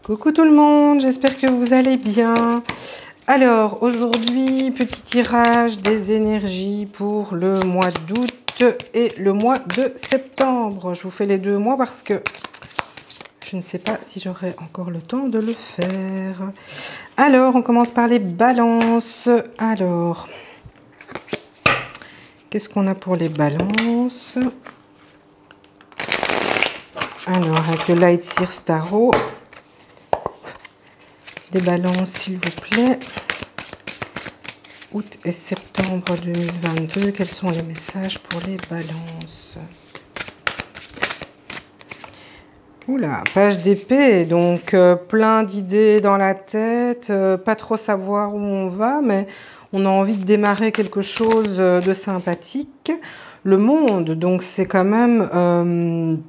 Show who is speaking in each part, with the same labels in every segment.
Speaker 1: Coucou tout le monde, j'espère que vous allez bien. Alors, aujourd'hui, petit tirage des énergies pour le mois d'août et le mois de septembre. Je vous fais les 2 mois parce que je ne sais pas si j'aurai encore le temps de le faire. Alors, on commence par les balances. Alors, qu'est-ce qu'on a pour les balances? Alors, avec le Light Sears Tarot. Les balances, s'il vous plaît. Août et septembre 2022. Quels sont les messages pour les balances? Oula, page d'épée. Donc, plein d'idées dans la tête. Pas trop savoir où on va, mais on a envie de démarrer quelque chose de sympathique. Le monde, donc c'est quand même...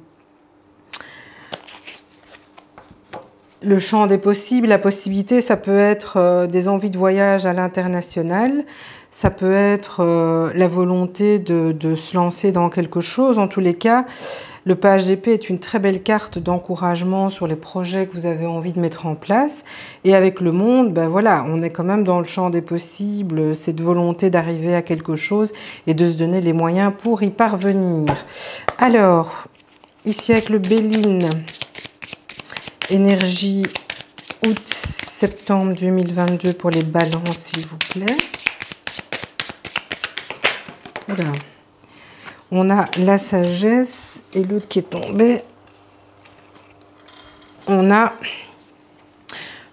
Speaker 1: le champ des possibles, la possibilité, ça peut être des envies de voyage à l'international, ça peut être la volonté de se lancer dans quelque chose. En tous les cas, le page d'épée est une très belle carte d'encouragement sur les projets que vous avez envie de mettre en place. Et avec le monde, ben voilà, on est quand même dans le champ des possibles, cette volonté d'arriver à quelque chose et de se donner les moyens pour y parvenir. Alors, ici avec le Béline, énergie août-septembre 2022 pour les balances, s'il vous plaît. Voilà. On a la sagesse et l'autre qui est tombé. On a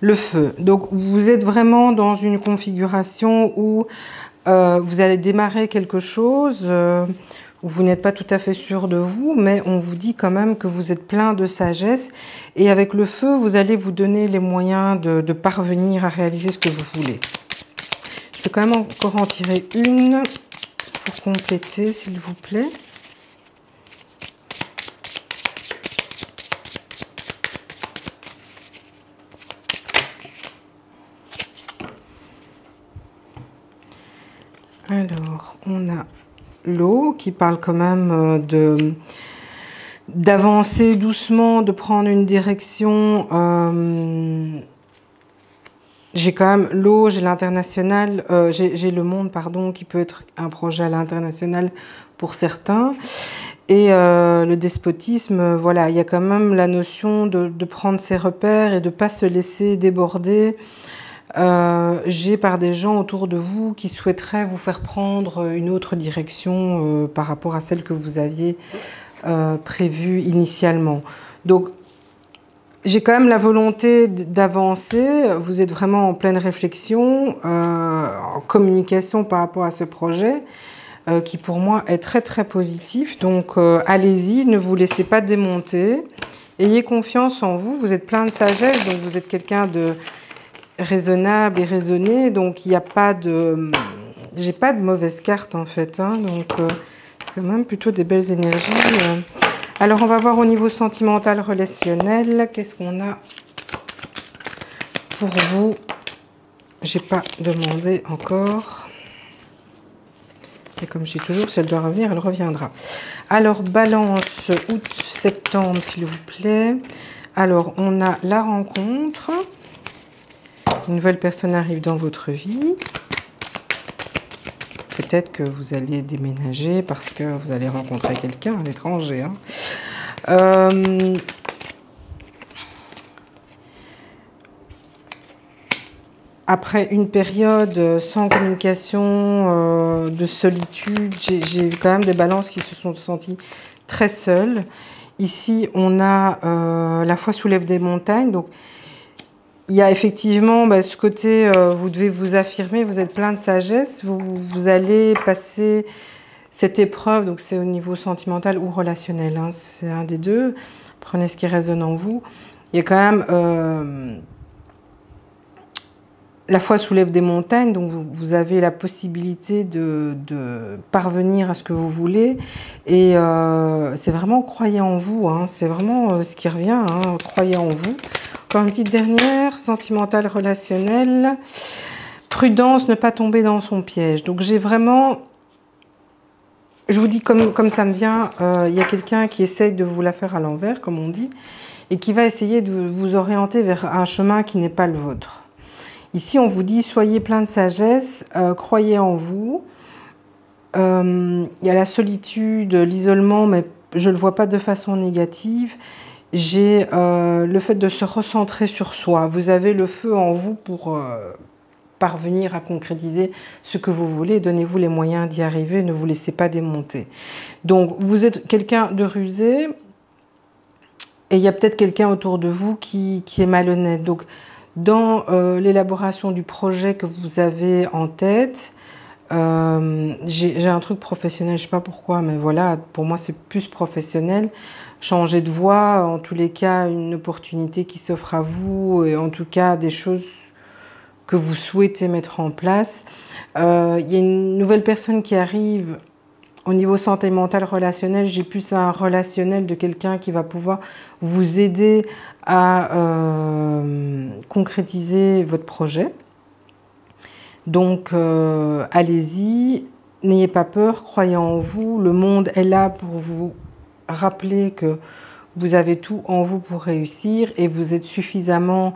Speaker 1: le feu. Donc, vous êtes vraiment dans une configuration où vous allez démarrer quelque chose où vous n'êtes pas tout à fait sûr de vous, mais on vous dit quand même que vous êtes plein de sagesse. Et avec le feu, vous allez vous donner les moyens de parvenir à réaliser ce que vous voulez. Je vais quand même encore en tirer une pour compléter, s'il vous plaît. Alors, on a l'eau qui parle quand même d'avancer doucement, de prendre une direction. J'ai quand même l'eau, j'ai l'international, j'ai le monde, pardon, qui peut être un projet à l'international pour certains. Et le despotisme, voilà, il y a quand même la notion de prendre ses repères et de ne pas se laisser déborder. J'ai par des gens autour de vous qui souhaiteraient vous faire prendre une autre direction par rapport à celle que vous aviez prévue initialement. Donc, j'ai quand même la volonté d'avancer. Vous êtes vraiment en pleine réflexion, en communication par rapport à ce projet qui pour moi est très très positif. Donc, allez-y, ne vous laissez pas démonter. Ayez confiance en vous. Vous êtes plein de sagesse, donc vous êtes quelqu'un de raisonnable et raisonné, donc il n'y a pas de... J'ai pas de mauvaise carte en fait, hein, donc c'est quand même plutôt des belles énergies. Alors on va voir au niveau sentimental, relationnel, qu'est-ce qu'on a pour vous? J'ai pas demandé encore. Et comme je dis toujours, si elle doit revenir, elle reviendra. Alors balance, août, septembre, s'il vous plaît. Alors on a la rencontre. Une nouvelle personne arrive dans votre vie. Peut-être que vous allez déménager parce que vous allez rencontrer quelqu'un à l'étranger. Hein. Après une période sans communication, de solitude, j'ai eu quand même des balances qui se sont senties très seules. Ici, on a la foi soulève des montagnes. Donc, il y a effectivement ce côté, vous devez vous affirmer, vous êtes plein de sagesse, vous allez passer cette épreuve, donc c'est au niveau sentimental ou relationnel, hein, c'est un des deux, prenez ce qui résonne en vous. Il y a quand même, la foi soulève des montagnes, donc vous avez la possibilité de parvenir à ce que vous voulez, et c'est vraiment croyez en vous, hein, c'est vraiment ce qui revient, hein, croyez en vous. Encore une petite dernière, sentimentale, relationnelle. Prudence, ne pas tomber dans son piège. Donc j'ai vraiment, je vous dis comme ça me vient, il y a quelqu'un qui essaye de vous la faire à l'envers, comme on dit. et qui va essayer de vous orienter vers un chemin qui n'est pas le vôtre. Ici, on vous dit, soyez plein de sagesse, croyez en vous. Il y a la solitude, l'isolement, mais je ne le vois pas de façon négative. J'ai le fait de se recentrer sur soi. Vous avez le feu en vous pour parvenir à concrétiser ce que vous voulez. Donnez-vous les moyens d'y arriver, ne vous laissez pas démonter. Donc, vous êtes quelqu'un de rusé et il y a peut-être quelqu'un autour de vous qui est malhonnête. Donc, dans l'élaboration du projet que vous avez en tête, j'ai un truc professionnel, je ne sais pas pourquoi, mais voilà, pour moi c'est plus professionnel. Changer de voie, en tous les cas, une opportunité qui s'offre à vous, et en tout cas des choses que vous souhaitez mettre en place. Il y a une nouvelle personne qui arrive au niveau santé mentale relationnelle. J'ai plus un relationnel de quelqu'un qui va pouvoir vous aider à concrétiser votre projet. Donc, allez-y, n'ayez pas peur, croyez en vous. Le monde est là pour vous rappeler que vous avez tout en vous pour réussir et vous êtes suffisamment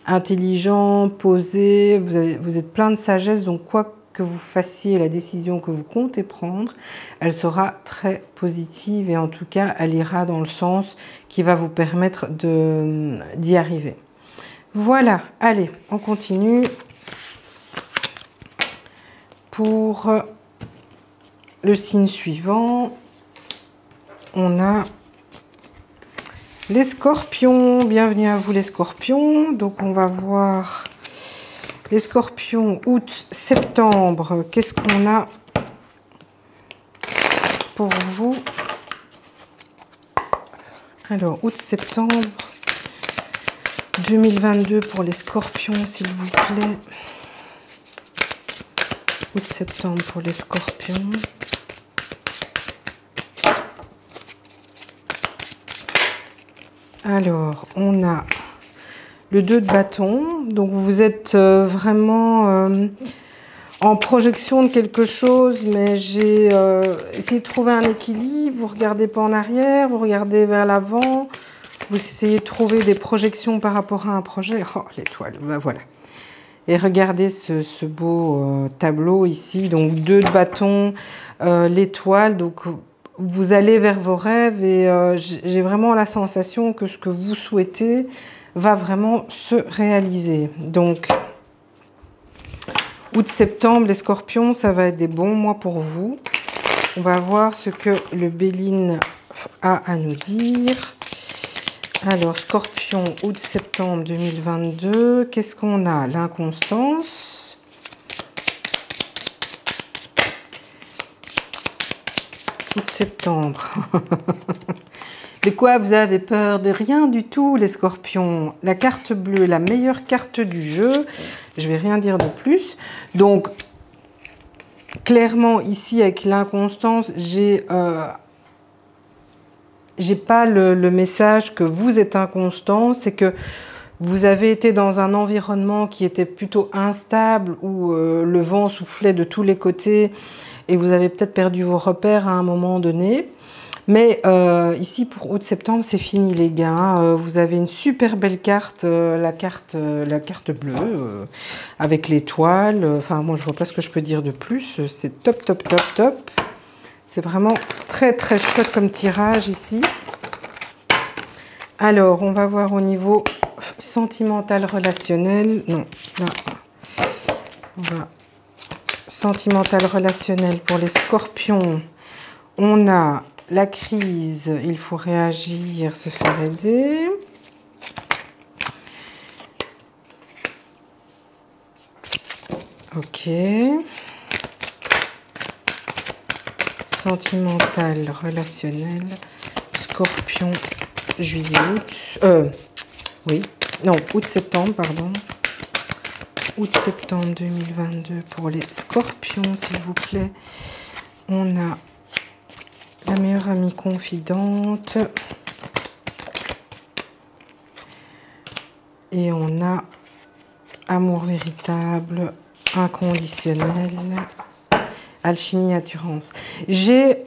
Speaker 1: intelligent, posé, vous êtes plein de sagesse. Donc, quoi que vous fassiez, la décision que vous comptez prendre, elle sera très positive et en tout cas, elle ira dans le sens qui va vous permettre d'y arriver. Voilà, allez, on continue pour le signe suivant. On a les scorpions. Bienvenue à vous les scorpions. Donc on va voir les scorpions août, septembre. Qu'est-ce qu'on a pour vous? Alors, août, septembre 2022 pour les scorpions, s'il vous plaît. Août-septembre pour les scorpions. Alors, on a le 2 de bâton. Donc, vous êtes vraiment en projection de quelque chose, mais j'ai essayé de trouver un équilibre. Vous ne regardez pas en arrière, vous regardez vers l'avant. Vous essayez de trouver des projections par rapport à un projet. Oh, l'étoile, ben voilà. Et regardez ce beau tableau ici. Donc, 2 de bâton, l'étoile. Donc, vous allez vers vos rêves et j'ai vraiment la sensation que ce que vous souhaitez va vraiment se réaliser. Donc, août-septembre, les scorpions, ça va être des bons mois pour vous. On va voir ce que le Béline a à nous dire. Alors, scorpion, août-septembre 2022. Qu'est-ce qu'on a? L'inconstance. Août-septembre. De quoi vous avez peur? De rien du tout, les scorpions. La carte bleue, la meilleure carte du jeu. Je vais rien dire de plus. Donc, clairement, ici, avec l'inconstance, j'ai pas le message que vous êtes inconstant, c'est que vous avez été dans un environnement qui était plutôt instable, où le vent soufflait de tous les côtés et vous avez peut-être perdu vos repères à un moment donné. Mais ici, pour août-septembre, c'est fini les gars. Hein. Vous avez une super belle carte, la carte bleue, avec l'étoile. Enfin, moi, je vois pas ce que je peux dire de plus. C'est top, top, top, top. C'est vraiment très, très chouette comme tirage ici. Alors, on va voir au niveau sentimental relationnel. Non, là, on va... Sentimental relationnel pour les scorpions. On a la crise, il faut réagir, se faire aider. Ok. Sentimental, relationnel, scorpion, juillet, août. Oui, non, août-septembre, pardon. Août-septembre 2022 pour les scorpions, s'il vous plaît. On a la meilleure amie confidente. Et on a amour véritable, inconditionnel, alchimie, assurance. J'ai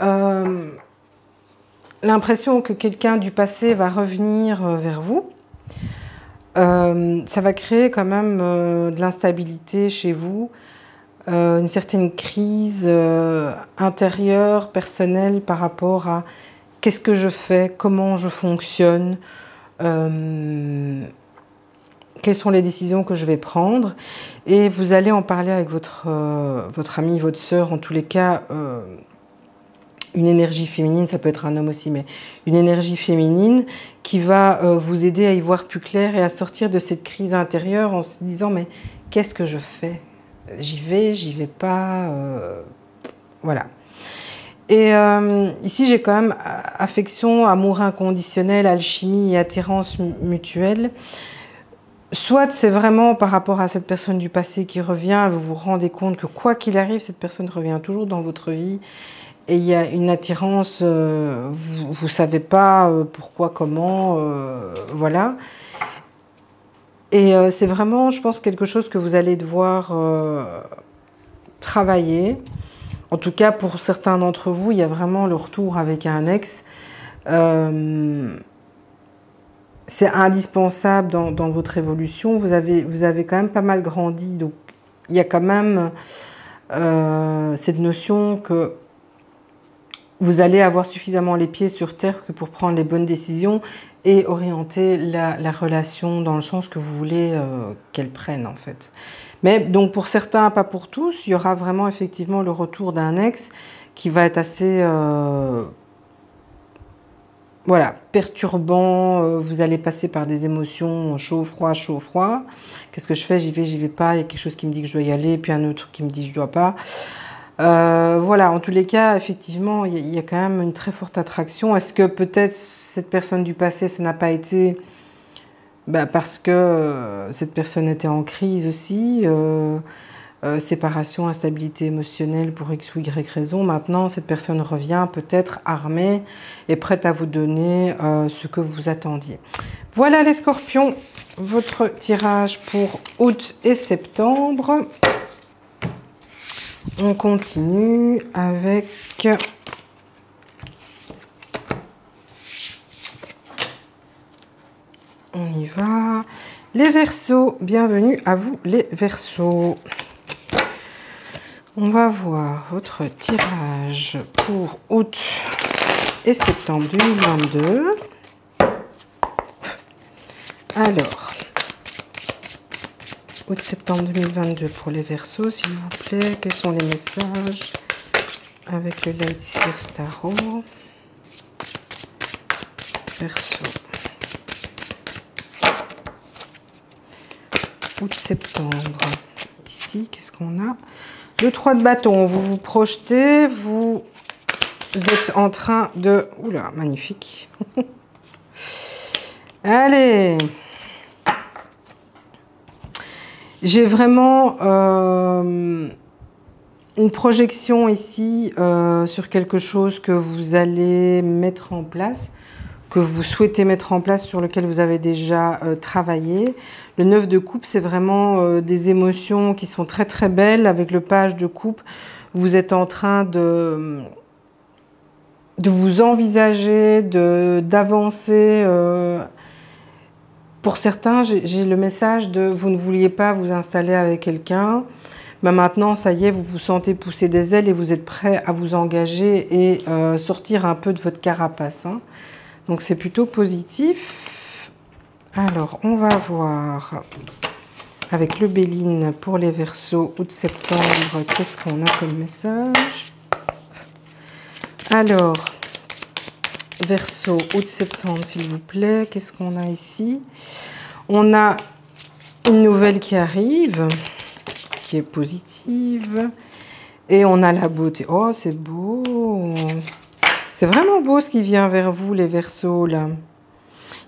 Speaker 1: l'impression que quelqu'un du passé va revenir vers vous. Ça va créer quand même de l'instabilité chez vous, une certaine crise intérieure, personnelle par rapport à qu'est-ce que je fais, comment je fonctionne, quelles sont les décisions que je vais prendre. Et vous allez en parler avec votre ami, votre sœur, en tous les cas, une énergie féminine, ça peut être un homme aussi, mais une énergie féminine qui va vous aider à y voir plus clair et à sortir de cette crise intérieure en se disant mais qu'est-ce que je fais? J'y vais pas, voilà. Et ici j'ai quand même affection, amour inconditionnel, alchimie et attirance mutuelle. Soit c'est vraiment par rapport à cette personne du passé qui revient, vous vous rendez compte que quoi qu'il arrive, cette personne revient toujours dans votre vie. Et il y a une attirance, vous ne savez pas pourquoi, comment, voilà. Et c'est vraiment, je pense, quelque chose que vous allez devoir travailler. En tout cas, pour certains d'entre vous, il y a vraiment le retour avec un ex. C'est indispensable dans votre évolution. Vous avez quand même pas mal grandi. Donc, il y a quand même cette notion que vous allez avoir suffisamment les pieds sur terre que pour prendre les bonnes décisions et orienter la relation dans le sens que vous voulez qu'elle prenne en fait. Mais donc pour certains, pas pour tous, il y aura vraiment effectivement le retour d'un ex qui va être assez voilà, perturbant. Vous allez passer par des émotions chaud, froid, chaud, froid. Qu'est-ce que je fais? J'y vais pas. Il y a quelque chose qui me dit que je dois y aller, puis un autre qui me dit que je dois pas. Voilà, en tous les cas, effectivement, il y a quand même une très forte attraction. Est-ce que peut-être cette personne du passé, ça n'a pas été parce que cette personne était en crise aussi, séparation, instabilité émotionnelle pour X ou Y raison. Maintenant, cette personne revient peut-être armée et prête à vous donner ce que vous attendiez. Voilà les scorpions, votre tirage pour août et septembre. On continue avec on y va. Les Verseaux, bienvenue à vous les Verseaux. On va voir votre tirage pour août et septembre 2022. Alors, août-septembre 2022 pour les Verseaux, s'il vous plaît. Quels sont les messages avec le Light Seer Tarot? Verseaux. Août-septembre. Ici, qu'est-ce qu'on a? Le 3 de bâton. Vous vous projetez, vous êtes en train de... Oula, magnifique. Allez. J'ai vraiment une projection ici sur quelque chose que vous allez mettre en place, que vous souhaitez mettre en place, sur lequel vous avez déjà travaillé. Le 9 de coupe, c'est vraiment des émotions qui sont très très belles. Avec le page de coupe, vous êtes en train de vous envisager, d'avancer. Pour certains, j'ai le message de vous ne vouliez pas vous installer avec quelqu'un. Mais maintenant, ça y est, vous vous sentez pousser des ailes et vous êtes prêt à vous engager et sortir un peu de votre carapace. Hein. Donc c'est plutôt positif. Alors, on va voir avec le Béline pour les Verseaux août-septembre, qu'est-ce qu'on a comme message? Alors, Verseau août-septembre, s'il vous plaît, qu'est-ce qu'on a ici? On a une nouvelle qui arrive, qui est positive, et on a la beauté. Oh, c'est beau! C'est vraiment beau ce qui vient vers vous, les Verseaux, là.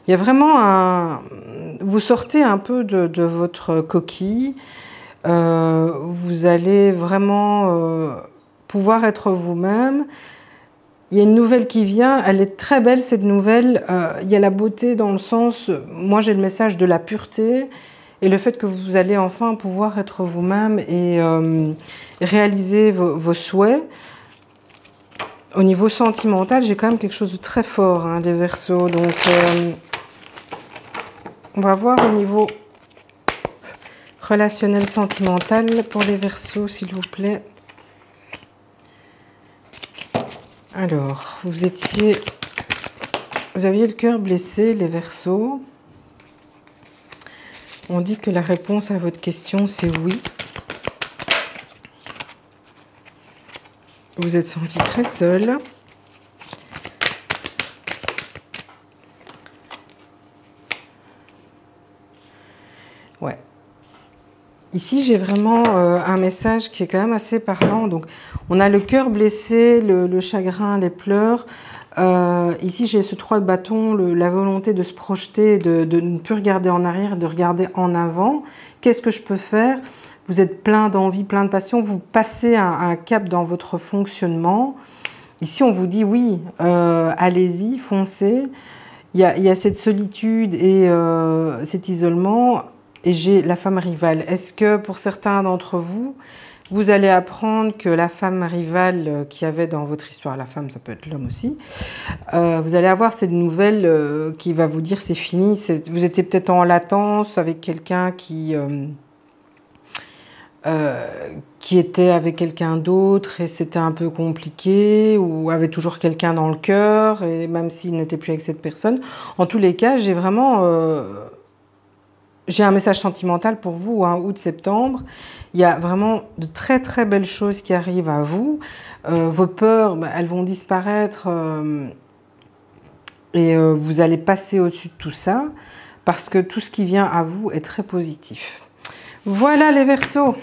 Speaker 1: Il y a vraiment un... Vous sortez un peu de votre coquille. Vous allez vraiment pouvoir être vous-même. Il y a une nouvelle qui vient. Elle est très belle, cette nouvelle. Il y a la beauté dans le sens... Moi, j'ai le message de la pureté et le fait que vous allez enfin pouvoir être vous-même et réaliser vos souhaits. Au niveau sentimental, j'ai quand même quelque chose de très fort, hein, les Verseaux. Donc, on va voir au niveau relationnel sentimental pour les Verseaux, s'il vous plaît. Alors, vous aviez le cœur blessé, les Verseaux. On dit que la réponse à votre question, c'est oui. Vous êtes senti très seul. Ouais. Ici, j'ai vraiment un message qui est quand même assez parlant. Donc, on a le cœur blessé, le chagrin, les pleurs. Ici, j'ai ce 3 de bâton, la volonté de se projeter, de ne plus regarder en arrière, de regarder en avant. Qu'est-ce que je peux faire? Vous êtes plein d'envie, plein de passion. Vous passez un cap dans votre fonctionnement. Ici, on vous dit oui, allez-y, foncez. Il y a cette solitude et cet isolement. Et j'ai la femme rivale. Est-ce que pour certains d'entre vous, vous allez apprendre que la femme rivale qu'il y avait dans votre histoire, la femme, ça peut être l'homme aussi, vous allez avoir cette nouvelle qui va vous dire c'est fini. Vous étiez peut-être en latence avec quelqu'un qui était avec quelqu'un d'autre et c'était un peu compliqué, ou avait toujours quelqu'un dans le cœur, et même s'il n'était plus avec cette personne. En tous les cas, j'ai vraiment... j'ai un message sentimental pour vous, hein, août-septembre. Il y a vraiment de très très belles choses qui arrivent à vous. Vos peurs, elles vont disparaître et vous allez passer au-dessus de tout ça parce que tout ce qui vient à vous est très positif. Voilà les Verseaux.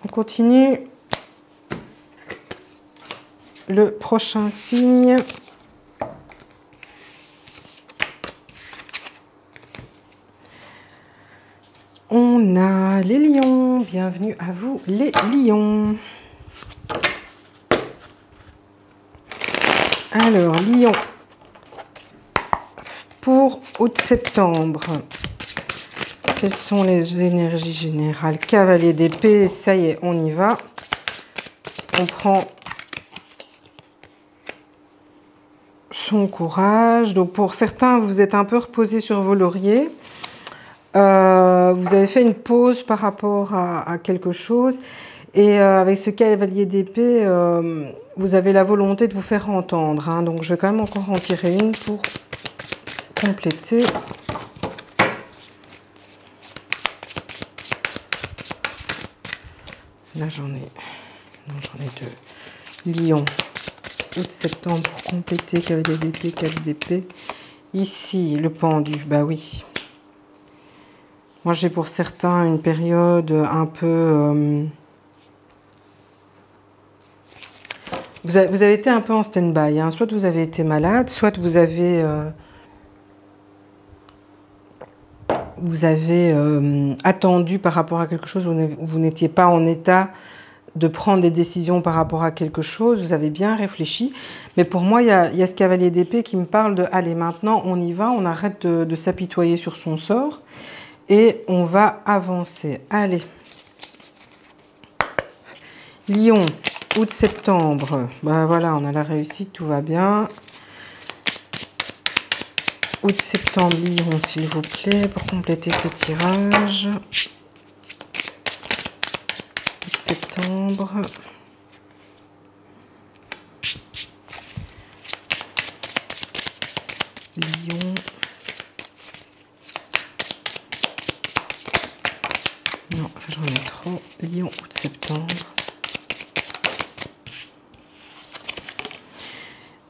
Speaker 1: On continue. Le prochain signe. On a les lions. Bienvenue à vous, les lions. Alors, lion. Pour août-septembre, quelles sont les énergies générales? Cavalier d'épée, ça y est, on y va. On prend son courage. Donc, pour certains, vous êtes un peu reposé sur vos lauriers. Vous avez fait une pause par rapport à quelque chose. Et avec ce cavalier d'épée, vous avez la volonté de vous faire entendre. Hein. Donc, je vais quand même encore en tirer une pour compléter. Là, j'en ai deux. Lion. Août-septembre pour compléter. Cavalier d'épée, cavalier d'épée. Ici, le pendu. Bah oui. Moi, j'ai pour certains une période un peu... Vous avez été un peu en stand-by. Hein. Soit vous avez été malade, soit vous avez attendu par rapport à quelque chose où vous n'étiez pas en état de prendre des décisions par rapport à quelque chose. Vous avez bien réfléchi. Mais pour moi, il y a ce cavalier d'épée qui me parle de « Allez, maintenant, on y va, on arrête de s'apitoyer sur son sort. » Et on va avancer. Allez. Lion, août-septembre. Ben voilà, on a la réussite, tout va bien. Août-septembre, Lion, s'il vous plaît, pour compléter ce tirage. Août-septembre. Lion. Non, j'en ai trop. Lion, août-septembre.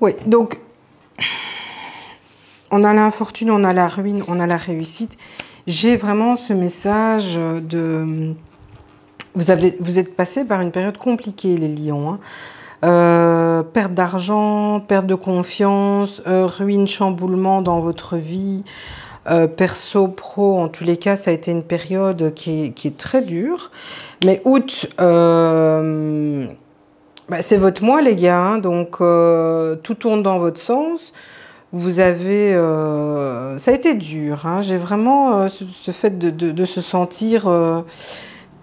Speaker 1: Oui, donc, on a l'infortune, on a la ruine, on a la réussite. J'ai vraiment ce message de... Vous êtes passé par une période compliquée, les lions. Hein. Perte d'argent, perte de confiance, ruine, chamboulement dans votre vie. Perso, pro, en tous les cas, ça a été une période qui est très dure. Mais août, c'est votre mois, les gars. Hein, donc, tout tourne dans votre sens. Vous avez... ça a été dur. Hein, j'ai vraiment ce fait de se sentir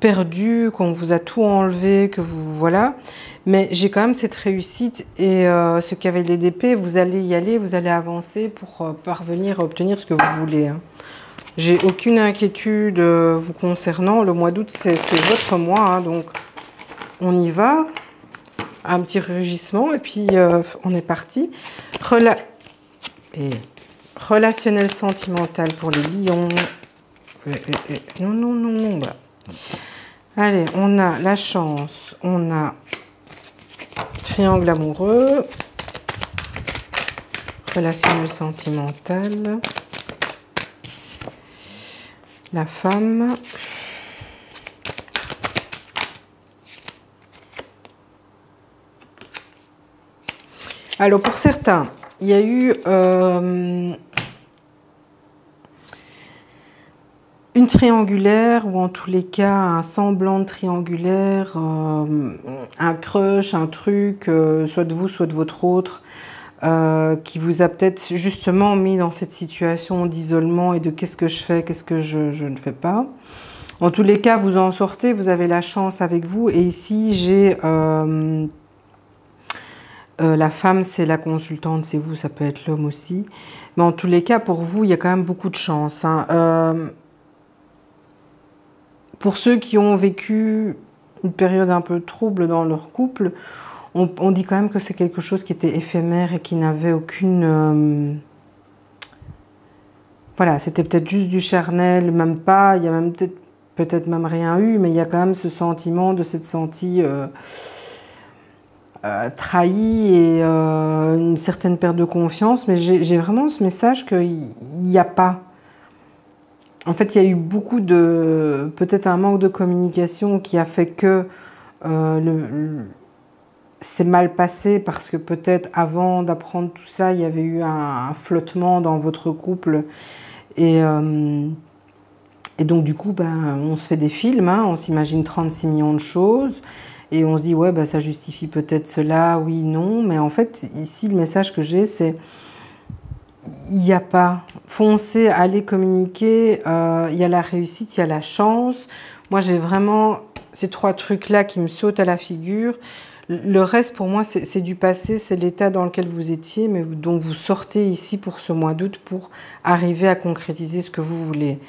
Speaker 1: perdu, qu'on vous a tout enlevé, que vous... Voilà. Mais j'ai quand même cette réussite et ce cavalier d'épée, vous allez y aller, vous allez avancer pour parvenir à obtenir ce que vous voulez. Hein. J'ai aucune inquiétude vous concernant. Le mois d'août, c'est votre mois, hein, donc on y va. Un petit rugissement et puis on est parti. Relationnel sentimental pour les lions. Non, non, non, non. Bah. Allez, on a la chance, on a triangle amoureux, relationnel sentimental, la femme, alors pour certains, il y a eu une triangulaire ou en tous les cas un semblant de triangulaire, un crush, un truc, soit de vous, soit de votre autre, qui vous a peut-être justement mis dans cette situation d'isolement et de qu'est-ce que je fais, qu'est-ce que je ne fais pas. En tous les cas, vous en sortez, vous avez la chance avec vous. Et ici, j'ai la femme, c'est la consultante, c'est vous, ça peut être l'homme aussi. Mais en tous les cas, pour vous, il y a quand même beaucoup de chance. Hein. Pour ceux qui ont vécu une période un peu trouble dans leur couple, on dit quand même que c'est quelque chose qui était éphémère et qui n'avait aucune... Voilà, c'était peut-être juste du charnel, même pas, il y a même peut-être même rien eu, mais il y a quand même ce sentiment de s'être senti trahi et une certaine perte de confiance. Mais j'ai vraiment ce message qu'il n'y a pas... En fait, il y a eu beaucoup de... Peut-être un manque de communication qui a fait que c'est mal passé parce que peut-être avant d'apprendre tout ça, il y avait eu un flottement dans votre couple. Et donc, du coup, ben, on se fait des films, hein, on s'imagine 36 millions de choses. Et on se dit, ouais, ben, ça justifie peut-être cela, oui, non. Mais en fait, ici, le message que j'ai, c'est... Il n'y a pas. Foncez, allez communiquer. Il y a la réussite, il y a la chance. Moi, j'ai vraiment ces trois trucs-là qui me sautent à la figure. Le reste, pour moi, c'est du passé, c'est l'état dans lequel vous étiez, mais dont vous sortez ici pour ce mois d'août pour arriver à concrétiser ce que vous voulez.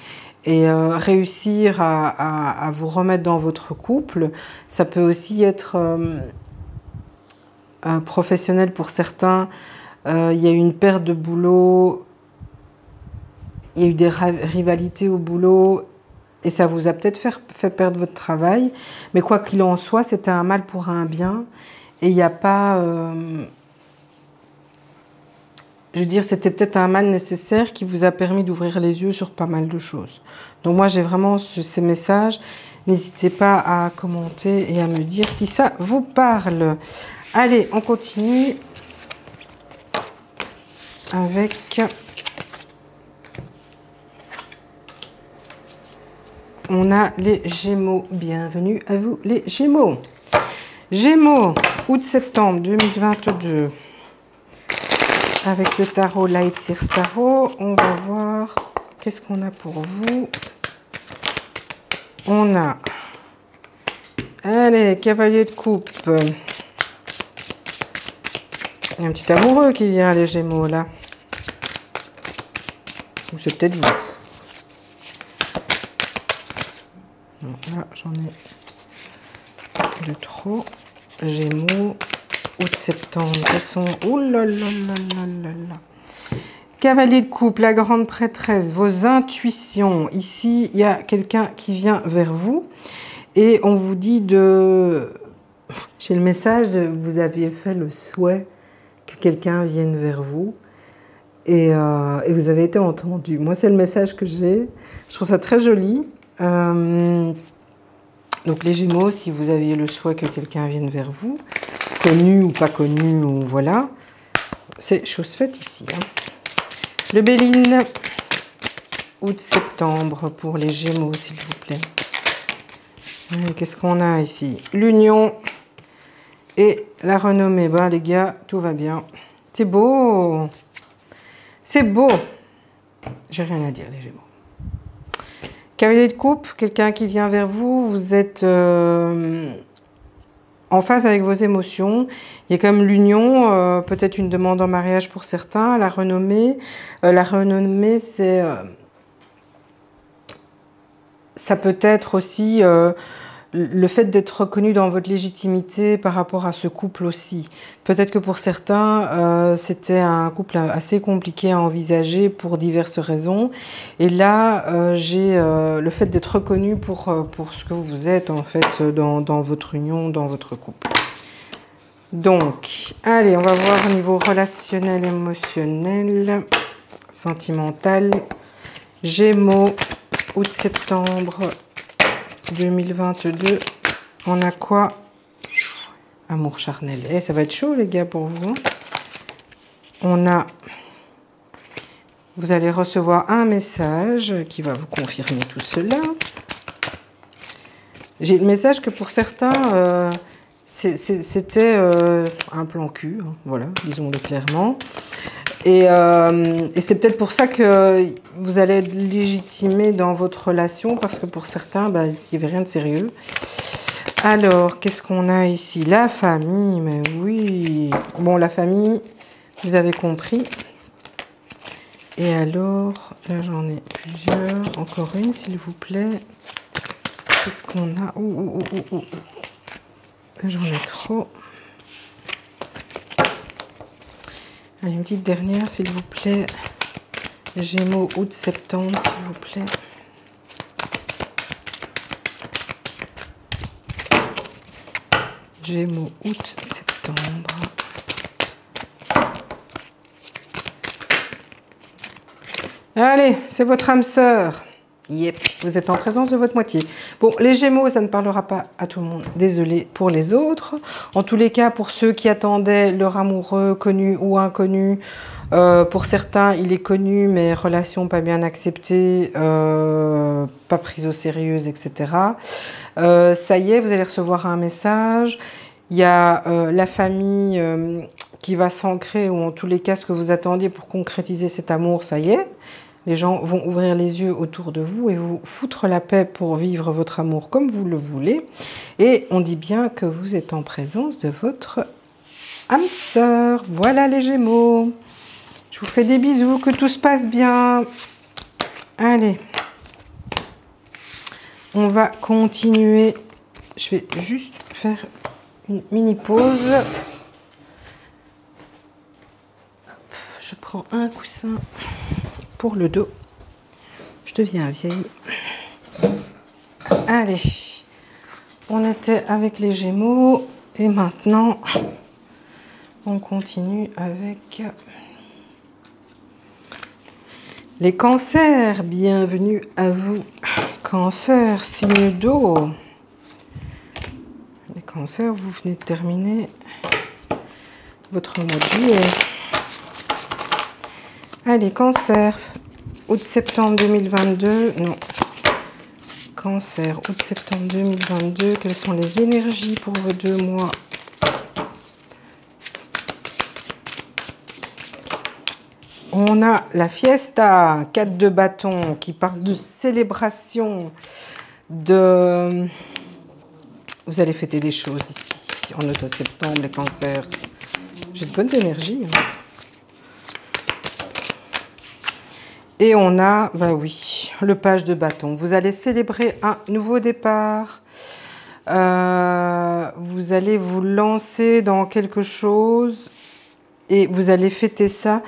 Speaker 1: Et réussir à vous remettre dans votre couple, ça peut aussi être professionnel pour certains. Il y a eu une perte de boulot, il y a eu des rivalités au boulot et ça vous a peut-être fait perdre votre travail. Mais quoi qu'il en soit, c'était un mal pour un bien et il n'y a pas... je veux dire, c'était peut-être un mal nécessaire qui vous a permis d'ouvrir les yeux sur pas mal de choses. Donc moi, j'ai vraiment ces messages. N'hésitez pas à commenter et à me dire si ça vous parle. Allez, on continue avec... On a les Gémeaux. Bienvenue à vous, les Gémeaux. Gémeaux, août-septembre 2022. Avec le tarot Light Sears Tarot, on va voir qu'est-ce qu'on a pour vous. On a... Allez, cavalier de coupe. Il y a un petit amoureux qui vient, les Gémeaux, là. Ou c'est peut-être vous. Là, j'en ai de trop. Gémeaux, août-septembre. Elles sont... Ouh là là là là là là. Cavalier de coupe, la grande prêtresse, vos intuitions. Ici, il y a quelqu'un qui vient vers vous. Et on vous dit de... J'ai le message de... Vous aviez fait le souhait que quelqu'un vienne vers vous. Et vous avez été entendu. Moi, c'est le message que j'ai. Je trouve ça très joli. Donc les Gémeaux, si vous aviez le souhait que quelqu'un vienne vers vous, connu ou pas connu, ou voilà, c'est chose faite ici. Hein. Le Béline, août-septembre pour les Gémeaux, s'il vous plaît. Qu'est-ce qu'on a ici? L'union et la renommée. Ben, les gars, tout va bien. C'est beau. C'est beau. J'ai rien à dire, les Gémeaux. Cavalier de coupe, quelqu'un qui vient vers vous, vous êtes en phase avec vos émotions. Il y a comme l'union, peut-être une demande en mariage pour certains, la renommée. La renommée, c'est... ça peut être aussi le fait d'être reconnu dans votre légitimité par rapport à ce couple aussi. Peut-être que pour certains, c'était un couple assez compliqué à envisager pour diverses raisons. Et là, j'ai le fait d'être reconnu pour ce que vous êtes en fait dans votre union, dans votre couple. Donc, allez, on va voir au niveau relationnel, émotionnel, sentimental. Gémeaux, août-septembre 2022. On a quoi? Amour charnel. Eh, ça va être chaud, les gars, pour vous. On a... Vous allez recevoir un message qui va vous confirmer tout cela. J'ai le message que pour certains, c'était un plan cul. Hein, voilà, disons-le clairement. Et c'est peut-être pour ça que vous allez être légitimé dans votre relation, parce que pour certains, il n'y avait rien de sérieux. Alors, qu'est-ce qu'on a ici? La famille, mais oui. Bon, la famille, vous avez compris. Et alors, là j'en ai plusieurs. Encore une, s'il vous plaît. Qu'est-ce qu'on a? J'en ai trop. Allez, une petite dernière, s'il vous plaît. Gémeaux, août, septembre, s'il vous plaît. Gémeaux, août, septembre. Allez, c'est votre âme sœur. Yep, vous êtes en présence de votre moitié. Bon, les Gémeaux, ça ne parlera pas à tout le monde. Désolée pour les autres. En tous les cas, pour ceux qui attendaient leur amoureux, connu ou inconnu, pour certains, il est connu, mais relation pas bien acceptée, pas prise au sérieux, etc. Ça y est, vous allez recevoir un message. Il y a la famille qui va s'ancrer, ou en tous les cas, ce que vous attendiez pour concrétiser cet amour, ça y est. Les gens vont ouvrir les yeux autour de vous et vous foutre la paix pour vivre votre amour comme vous le voulez. Et on dit bien que vous êtes en présence de votre âme sœur. Voilà les Gémeaux. Je vous fais des bisous, que tout se passe bien. Allez. On va continuer. Je vais juste faire une mini pause. Je prends un coussin pour le dos. Je deviens vieille. Allez, on était avec les Gémeaux et maintenant on continue avec les Cancers. Bienvenue à vous, Cancer, signe d'eau. Les Cancers, vous venez de terminer votre mois de juillet. Allez, Cancer, août-septembre 2022, non. Cancer, août-septembre 2022, quelles sont les énergies pour vos 2 mois? On a la fiesta, 4 de bâton, qui parle de célébration, de... Vous allez fêter des choses ici, en août-septembre, les Cancers. J'ai de bonnes énergies, hein. Et on a, bah oui, le page de bâton. Vous allez célébrer un nouveau départ. Vous allez vous lancer dans quelque chose et vous allez fêter ça.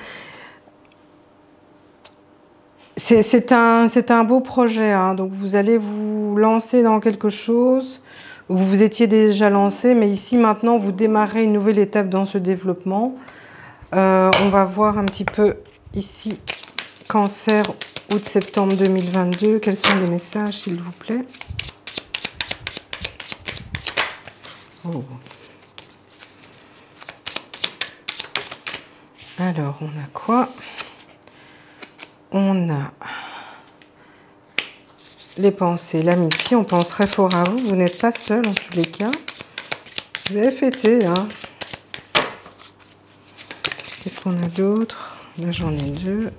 Speaker 1: C'est un beau projet, hein. Donc vous allez vous lancer dans quelque chose. Vous vous étiez déjà lancé, mais ici maintenant vous démarrez une nouvelle étape dans ce développement. On va voir un petit peu ici. Cancer, août-septembre 2022. Quels sont les messages, s'il vous plaît? Oh. Alors, on a quoi? On a les pensées, l'amitié. On penserait fort à vous. Vous n'êtes pas seul, en tous les cas. Vous avez fêté, hein? Qu'est-ce qu'on a d'autre? Là, j'en ai 2.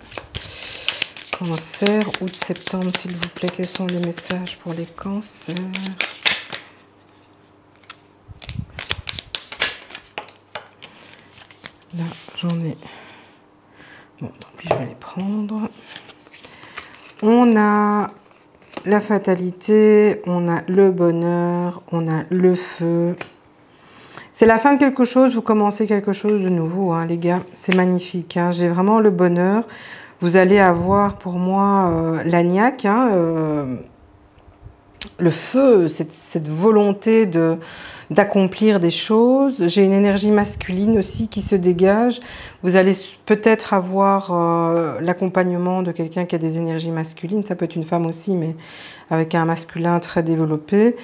Speaker 1: Cancer, août-septembre, s'il vous plaît. Quels sont les messages pour les cancers? Là, j'en ai. Bon, tant pis, je vais les prendre. On a la fatalité, on a le bonheur, on a le feu. C'est la fin de quelque chose, vous commencez quelque chose de nouveau, hein, les gars. C'est magnifique, hein. J'ai vraiment le bonheur. Vous allez avoir pour moi l'agnac, hein, le feu, cette volonté d'accomplir des choses. J'ai une énergie masculine aussi qui se dégage. Vous allez peut-être avoir l'accompagnement de quelqu'un qui a des énergies masculines. Ça peut être une femme aussi, mais avec un masculin très développé.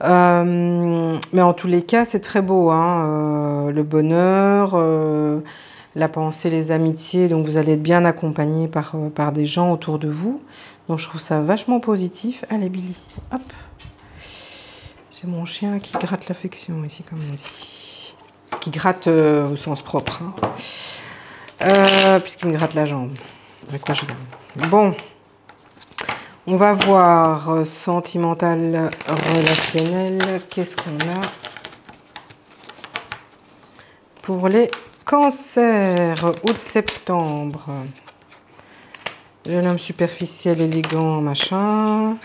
Speaker 1: Mais en tous les cas, c'est très beau, hein, le bonheur, la pensée, les amitiés. Donc vous allez être bien accompagné par des gens autour de vous. Donc je trouve ça vachement positif. Allez Billy, hop. C'est mon chien qui gratte l'affection ici, comme on dit. Qui gratte au sens propre. Hein. Puisqu'il me gratte la jambe. Avec quoi je gagne. Bon. On va voir sentimental, relationnel. Qu'est-ce qu'on a pour les cancers, août-septembre. Jeune homme superficiel, élégant, machin.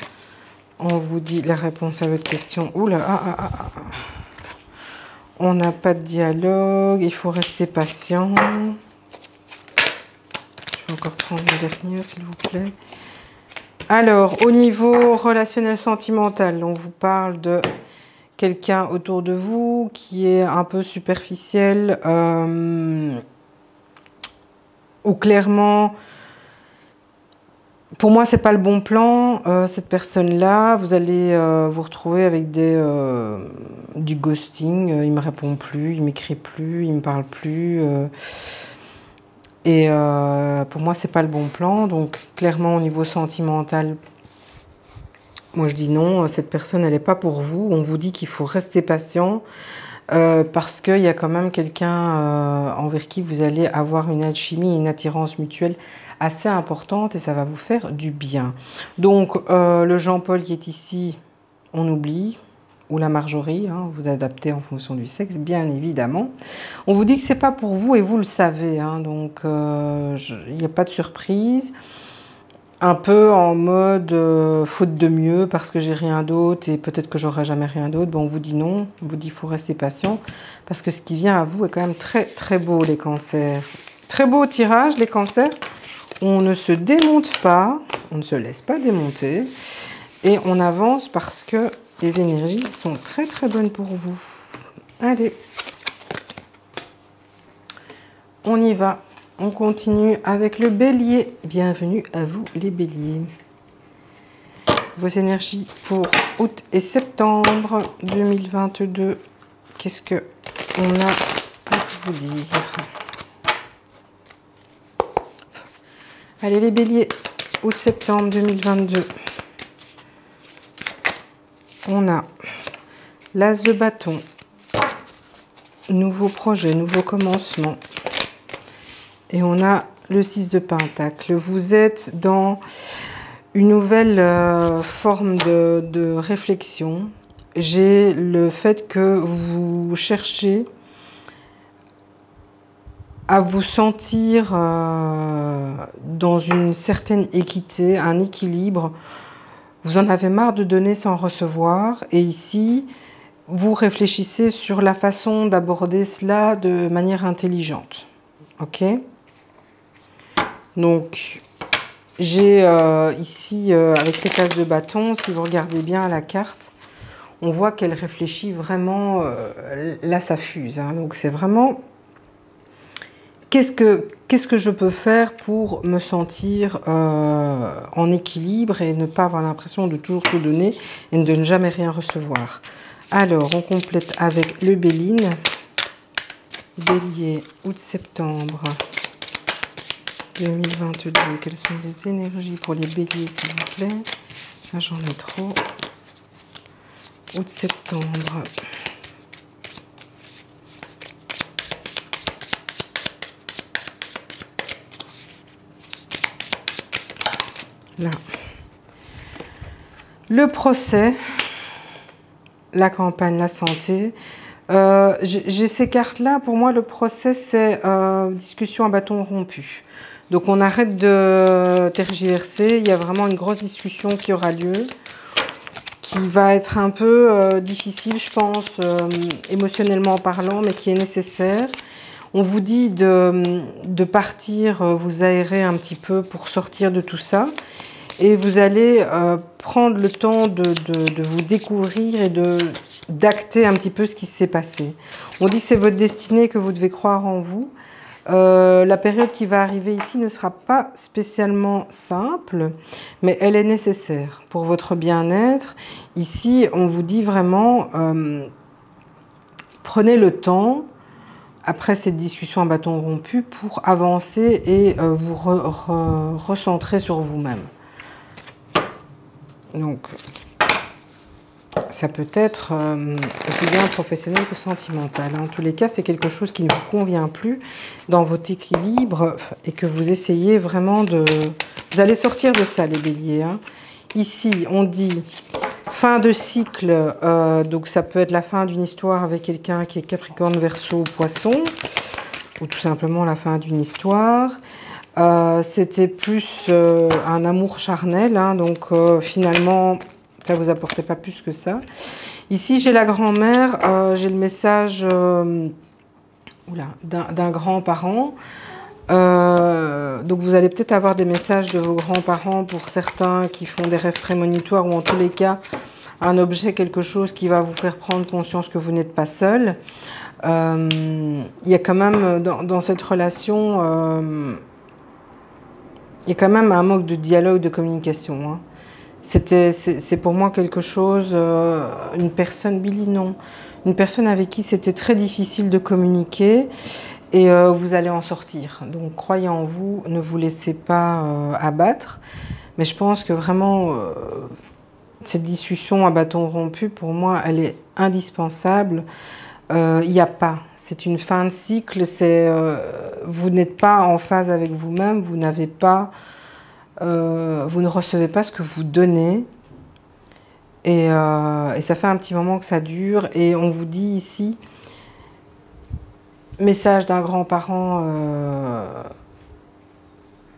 Speaker 1: On vous dit la réponse à votre question. Oula, On n'a pas de dialogue. Il faut rester patient. Je vais encore prendre la dernière, s'il vous plaît. Alors, au niveau relationnel sentimental, on vous parle de quelqu'un autour de vous qui est un peu superficiel ou clairement... Pour moi, c'est pas le bon plan. Cette personne-là, vous allez vous retrouver avec du ghosting. Il me répond plus, il m'écrit plus, il me parle plus. Et pour moi, c'est pas le bon plan. Donc, clairement, au niveau sentimental, moi, je dis non. Cette personne, elle n'est pas pour vous. On vous dit qu'il faut rester patient parce qu'il y a quand même quelqu'un envers qui vous allez avoir une alchimie, une attirance mutuelle assez importante et ça va vous faire du bien. Donc, le Jean-Paul qui est ici, on oublie, ou la Marjorie, hein, vous adaptez en fonction du sexe, bien évidemment. On vous dit que c'est pas pour vous et vous le savez, hein, donc il n'y a pas de surprise. Un peu en mode faute de mieux parce que j'ai rien d'autre et peut-être que j'aurai jamais rien d'autre. Bon, on vous dit non, on vous dit qu'il faut rester patient parce que ce qui vient à vous est quand même très très beau, les cancers. Très beau tirage, les cancers. On ne se démonte pas, on ne se laisse pas démonter et on avance parce que les énergies sont très très bonnes pour vous. Allez, on y va. On continue avec le bélier. Bienvenue à vous les béliers. Vos énergies pour août et septembre 2022. Qu'est-ce que on a à vous dire? Allez les béliers, août-septembre 2022. On a l'as de bâton, nouveau projet, nouveau commencement. Et on a le 6 de pentacle. Vous êtes dans une nouvelle forme de réflexion. J'ai le fait que vous cherchez à vous sentir dans une certaine équité, un équilibre. Vous en avez marre de donner sans recevoir. Et ici, vous réfléchissez sur la façon d'aborder cela de manière intelligente. Ok ? Donc, j'ai ici, avec ces cases de bâton, si vous regardez bien la carte, on voit qu'elle réfléchit vraiment, là ça fuse. Hein, donc c'est vraiment... Qu'est-ce que je peux faire pour me sentir en équilibre et ne pas avoir l'impression de toujours tout donner et de ne jamais rien recevoir? Alors, on complète avec le Béline. Bélier, août-septembre 2022. Quelles sont les énergies pour les béliers, s'il vous plaît? Là, j'en ai trop. Août-septembre. Là. Le procès, la campagne, la santé. J'ai ces cartes-là. Pour moi, le procès, c'est discussion à bâton rompu. Donc, on arrête de tergiverser. Il y a vraiment une grosse discussion qui aura lieu, qui va être un peu difficile, je pense, émotionnellement parlant, mais qui est nécessaire. On vous dit de partir, vous aérer un petit peu pour sortir de tout ça. Et vous allez prendre le temps de vous découvrir et d'acter un petit peu ce qui s'est passé. On dit que c'est votre destinée, que vous devez croire en vous. La période qui va arriver ici ne sera pas spécialement simple, mais elle est nécessaire pour votre bien-être. Ici, on vous dit vraiment, prenez le temps, après cette discussion à bâton rompu, pour avancer et vous recentrer sur vous-même. Donc, ça peut être aussi bien professionnel que sentimental. En tous les cas, c'est quelque chose qui ne vous convient plus dans votre équilibre et que vous essayez vraiment de... Vous allez sortir de ça, les béliers. Hein. Ici, on dit fin de cycle. Donc, ça peut être la fin d'une histoire avec quelqu'un qui est Capricorne, Verseau, Poisson. Ou tout simplement la fin d'une histoire. C'était plus un amour charnel. Hein, donc, finalement... Ça ne vous apportait pas plus que ça. Ici, j'ai la grand-mère, j'ai le message d'un grand-parent. Donc, vous allez peut-être avoir des messages de vos grands-parents pour certains qui font des rêves prémonitoires ou en tous les cas, un objet, quelque chose qui va vous faire prendre conscience que vous n'êtes pas seul. Il y a quand même, dans cette relation, il y a quand même un manque de dialogue, de communication. Hein. C'est pour moi quelque chose, une personne, Billy, non, une personne avec qui c'était très difficile de communiquer et vous allez en sortir. Donc croyez en vous, ne vous laissez pas abattre. Mais je pense que vraiment, cette discussion à bâton rompu, pour moi, elle est indispensable. Il n'y a pas, c'est une fin de cycle, vous n'êtes pas en phase avec vous-même, vous n'avez pas... vous ne recevez pas ce que vous donnez et ça fait un petit moment que ça dure et on vous dit ici message d'un grand-parent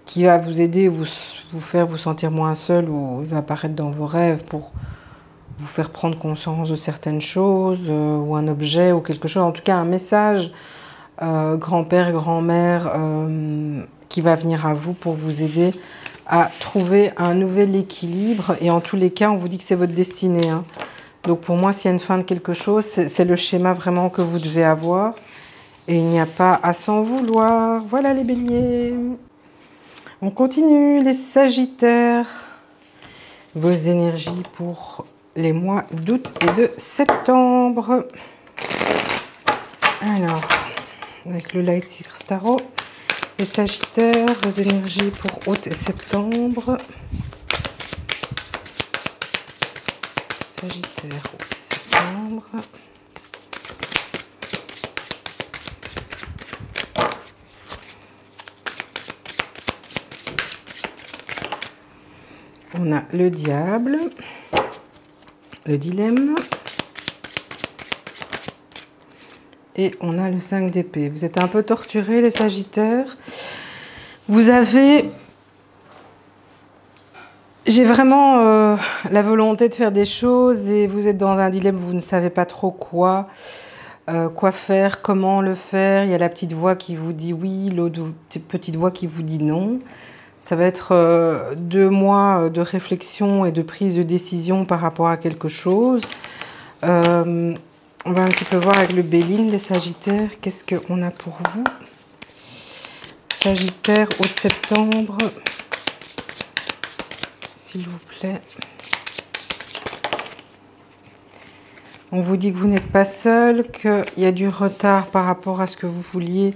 Speaker 1: qui va vous aider, vous faire vous sentir moins seul ou il va apparaître dans vos rêves pour vous faire prendre conscience de certaines choses ou un objet ou quelque chose, en tout cas un message grand-père, grand-mère qui va venir à vous pour vous aider à trouver un nouvel équilibre. Et en tous les cas, on vous dit que c'est votre destinée. Hein. Donc pour moi, s'il y a une fin de quelque chose, c'est le schéma vraiment que vous devez avoir. Et il n'y a pas à s'en vouloir. Voilà les béliers. On continue, les sagittaires. Vos énergies pour les mois d'août et de septembre. Alors, avec le Light Secret Tarot. Les sagittaires, vos énergies pour août et septembre. Sagittaire, août et septembre. On a le diable, le dilemme. Et on a le 5 d'épée. Vous êtes un peu torturés, les sagittaires. Vous avez... J'ai vraiment la volonté de faire des choses et vous êtes dans un dilemme, vous ne savez pas trop quoi faire, comment le faire. Il y a la petite voix qui vous dit oui, l'autre petite voix qui vous dit non. Ça va être 2 mois de réflexion et de prise de décision par rapport à quelque chose. On va un petit peu voir avec le Béline, les Sagittaires, qu'est-ce qu'on a pour vous? Sagittaire, août-septembre, s'il vous plaît. On vous dit que vous n'êtes pas seul, qu'il y a du retard par rapport à ce que vous vouliez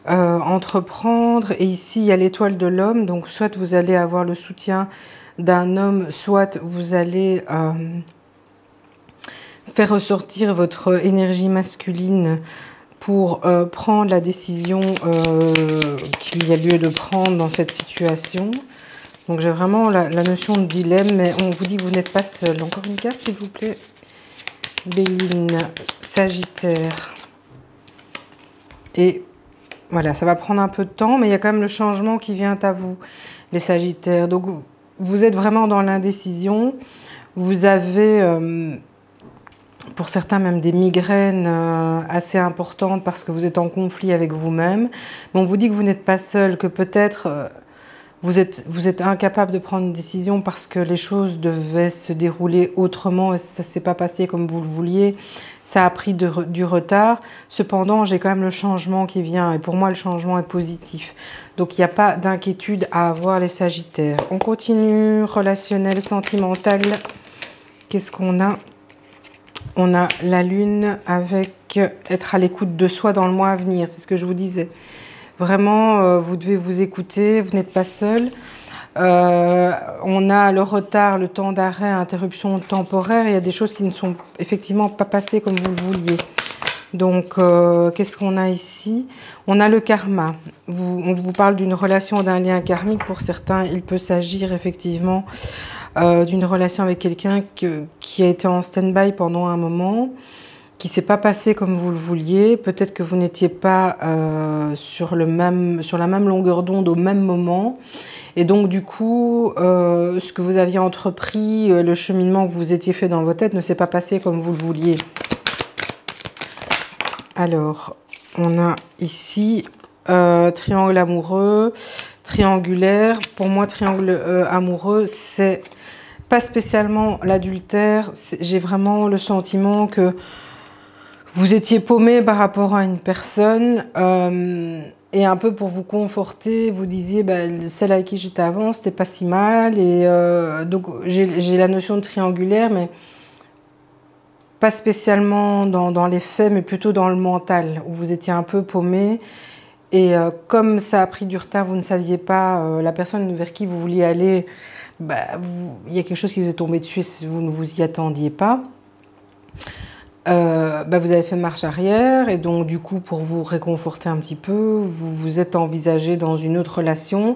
Speaker 1: entreprendre. Et ici, il y a l'étoile de l'homme, donc soit vous allez avoir le soutien d'un homme, soit vous allez... faire ressortir votre énergie masculine pour prendre la décision qu'il y a lieu de prendre dans cette situation. Donc j'ai vraiment la notion de dilemme, mais on vous dit que vous n'êtes pas seul. Encore une carte, s'il vous plaît. Béline, Sagittaire. Et voilà, ça va prendre un peu de temps, mais il y a quand même le changement qui vient à vous, les Sagittaires. Donc vous êtes vraiment dans l'indécision. Vous avez, pour certains, même des migraines assez importantes parce que vous êtes en conflit avec vous-même. Mais on vous dit que vous n'êtes pas seul, que peut-être vous êtes incapable de prendre une décision parce que les choses devaient se dérouler autrement et ça ne s'est pas passé comme vous le vouliez. Ça a pris du retard. Cependant, j'ai quand même le changement qui vient et pour moi, le changement est positif. Donc, il n'y a pas d'inquiétude à avoir, les Sagittaires. On continue. Relationnel, sentimental. Qu'est-ce qu'on a? On a la Lune avec être à l'écoute de soi dans le mois à venir. C'est ce que je vous disais. Vraiment, vous devez vous écouter. Vous n'êtes pas seul. On a le retard, le temps d'arrêt, interruption temporaire. Il y a des choses qui ne sont effectivement pas passées comme vous le vouliez. Donc, qu'est-ce qu'on a ici? On a le karma. On vous parle d'une relation, d'un lien karmique. Pour certains, il peut s'agir effectivement d'une relation avec quelqu'un qui a été en stand-by pendant un moment, qui ne s'est pas passé comme vous le vouliez. Peut-être que vous n'étiez pas sur la même longueur d'onde au même moment. Et donc, du coup, ce que vous aviez entrepris, le cheminement que vous étiez fait dans votre tête ne s'est pas passé comme vous le vouliez. Alors, on a ici triangle amoureux, triangulaire. Pour moi, triangle amoureux, c'est pas spécialement l'adultère. J'ai vraiment le sentiment que vous étiez paumé par rapport à une personne. Et un peu pour vous conforter, vous disiez, celle avec qui j'étais avant, c'était pas si mal. Et donc, j'ai la notion de triangulaire, mais pas spécialement dans les faits, mais plutôt dans le mental, où vous étiez un peu paumé. Et comme ça a pris du retard, vous ne saviez pas la personne vers qui vous vouliez aller, il y a quelque chose qui vous est tombé dessus si vous ne vous y attendiez pas. Vous avez fait marche arrière et donc du coup pour vous réconforter un petit peu, vous vous êtes envisagé dans une autre relation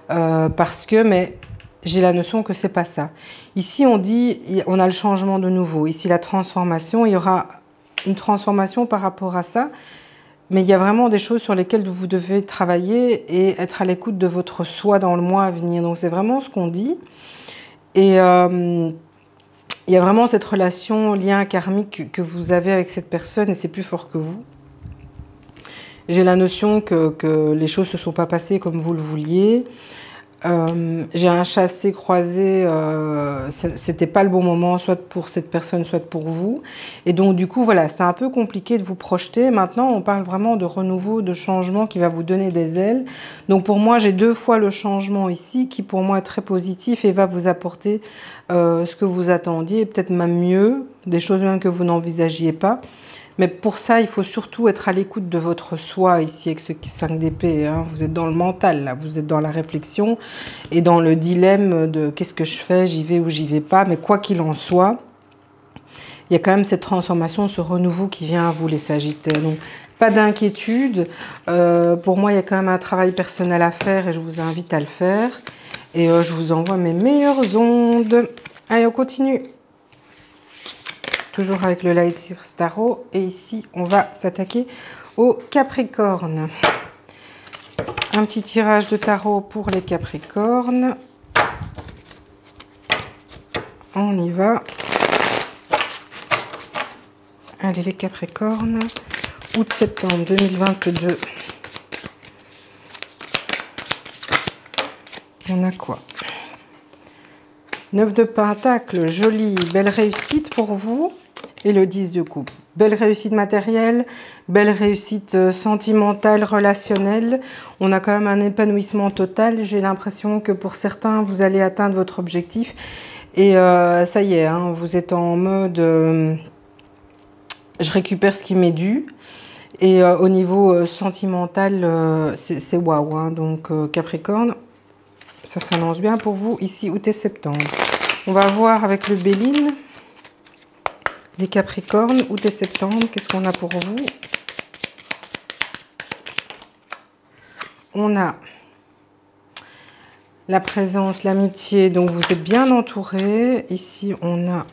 Speaker 1: mais j'ai la notion que c'est pas ça. Ici on dit, on a le changement de nouveau. Ici la transformation, il y aura une transformation par rapport à ça, mais il y a vraiment des choses sur lesquelles vous devez travailler et être à l'écoute de votre soi dans le mois à venir. Donc c'est vraiment ce qu'on dit. Et il y a vraiment cette relation, lien karmique que vous avez avec cette personne et c'est plus fort que vous. J'ai la notion que les choses ne se sont pas passées comme vous le vouliez. J'ai un chassé-croisé, c'était pas le bon moment, soit pour cette personne, soit pour vous. Et donc, du coup, voilà, c'était un peu compliqué de vous projeter. Maintenant, on parle vraiment de renouveau, de changement qui va vous donner des ailes. Donc, pour moi, j'ai 2 fois le changement ici, qui pour moi est très positif et va vous apporter ce que vous attendiez, peut-être même mieux, des choses même que vous n'envisagiez pas. Mais pour ça, il faut surtout être à l'écoute de votre soi ici avec ce 5 d'épée. Hein. Vous êtes dans le mental, là. Vous êtes dans la réflexion et dans le dilemme de qu'est-ce que je fais, j'y vais ou j'y vais pas. Mais quoi qu'il en soit, il y a quand même cette transformation, ce renouveau qui vient à vous, les Sagittaires. Donc, pas d'inquiétude. Pour moi, il y a quand même un travail personnel à faire et je vous invite à le faire. Et je vous envoie mes meilleures ondes. Allez, on continue. Toujours avec le Light Circe Tarot. Et ici, on va s'attaquer au Capricorne. Un petit tirage de tarot pour les Capricornes. On y va. Allez, les Capricornes. Août-septembre 2022. On a quoi? 9 de Pentacles, jolie, belle réussite pour vous. Et le 10 de coupe. Belle réussite matérielle, belle réussite sentimentale, relationnelle. On a quand même un épanouissement total. J'ai l'impression que pour certains, vous allez atteindre votre objectif. Et ça y est, hein, vous êtes en mode je récupère ce qui m'est dû. Et au niveau sentimental, c'est waouh. Hein, donc Capricorne, ça s'annonce bien pour vous ici, août et septembre. On va voir avec le Béline. Les Capricornes, août et septembre, qu'est-ce qu'on a pour vous? On a la présence, l'amitié, donc vous êtes bien entouré. Ici, on a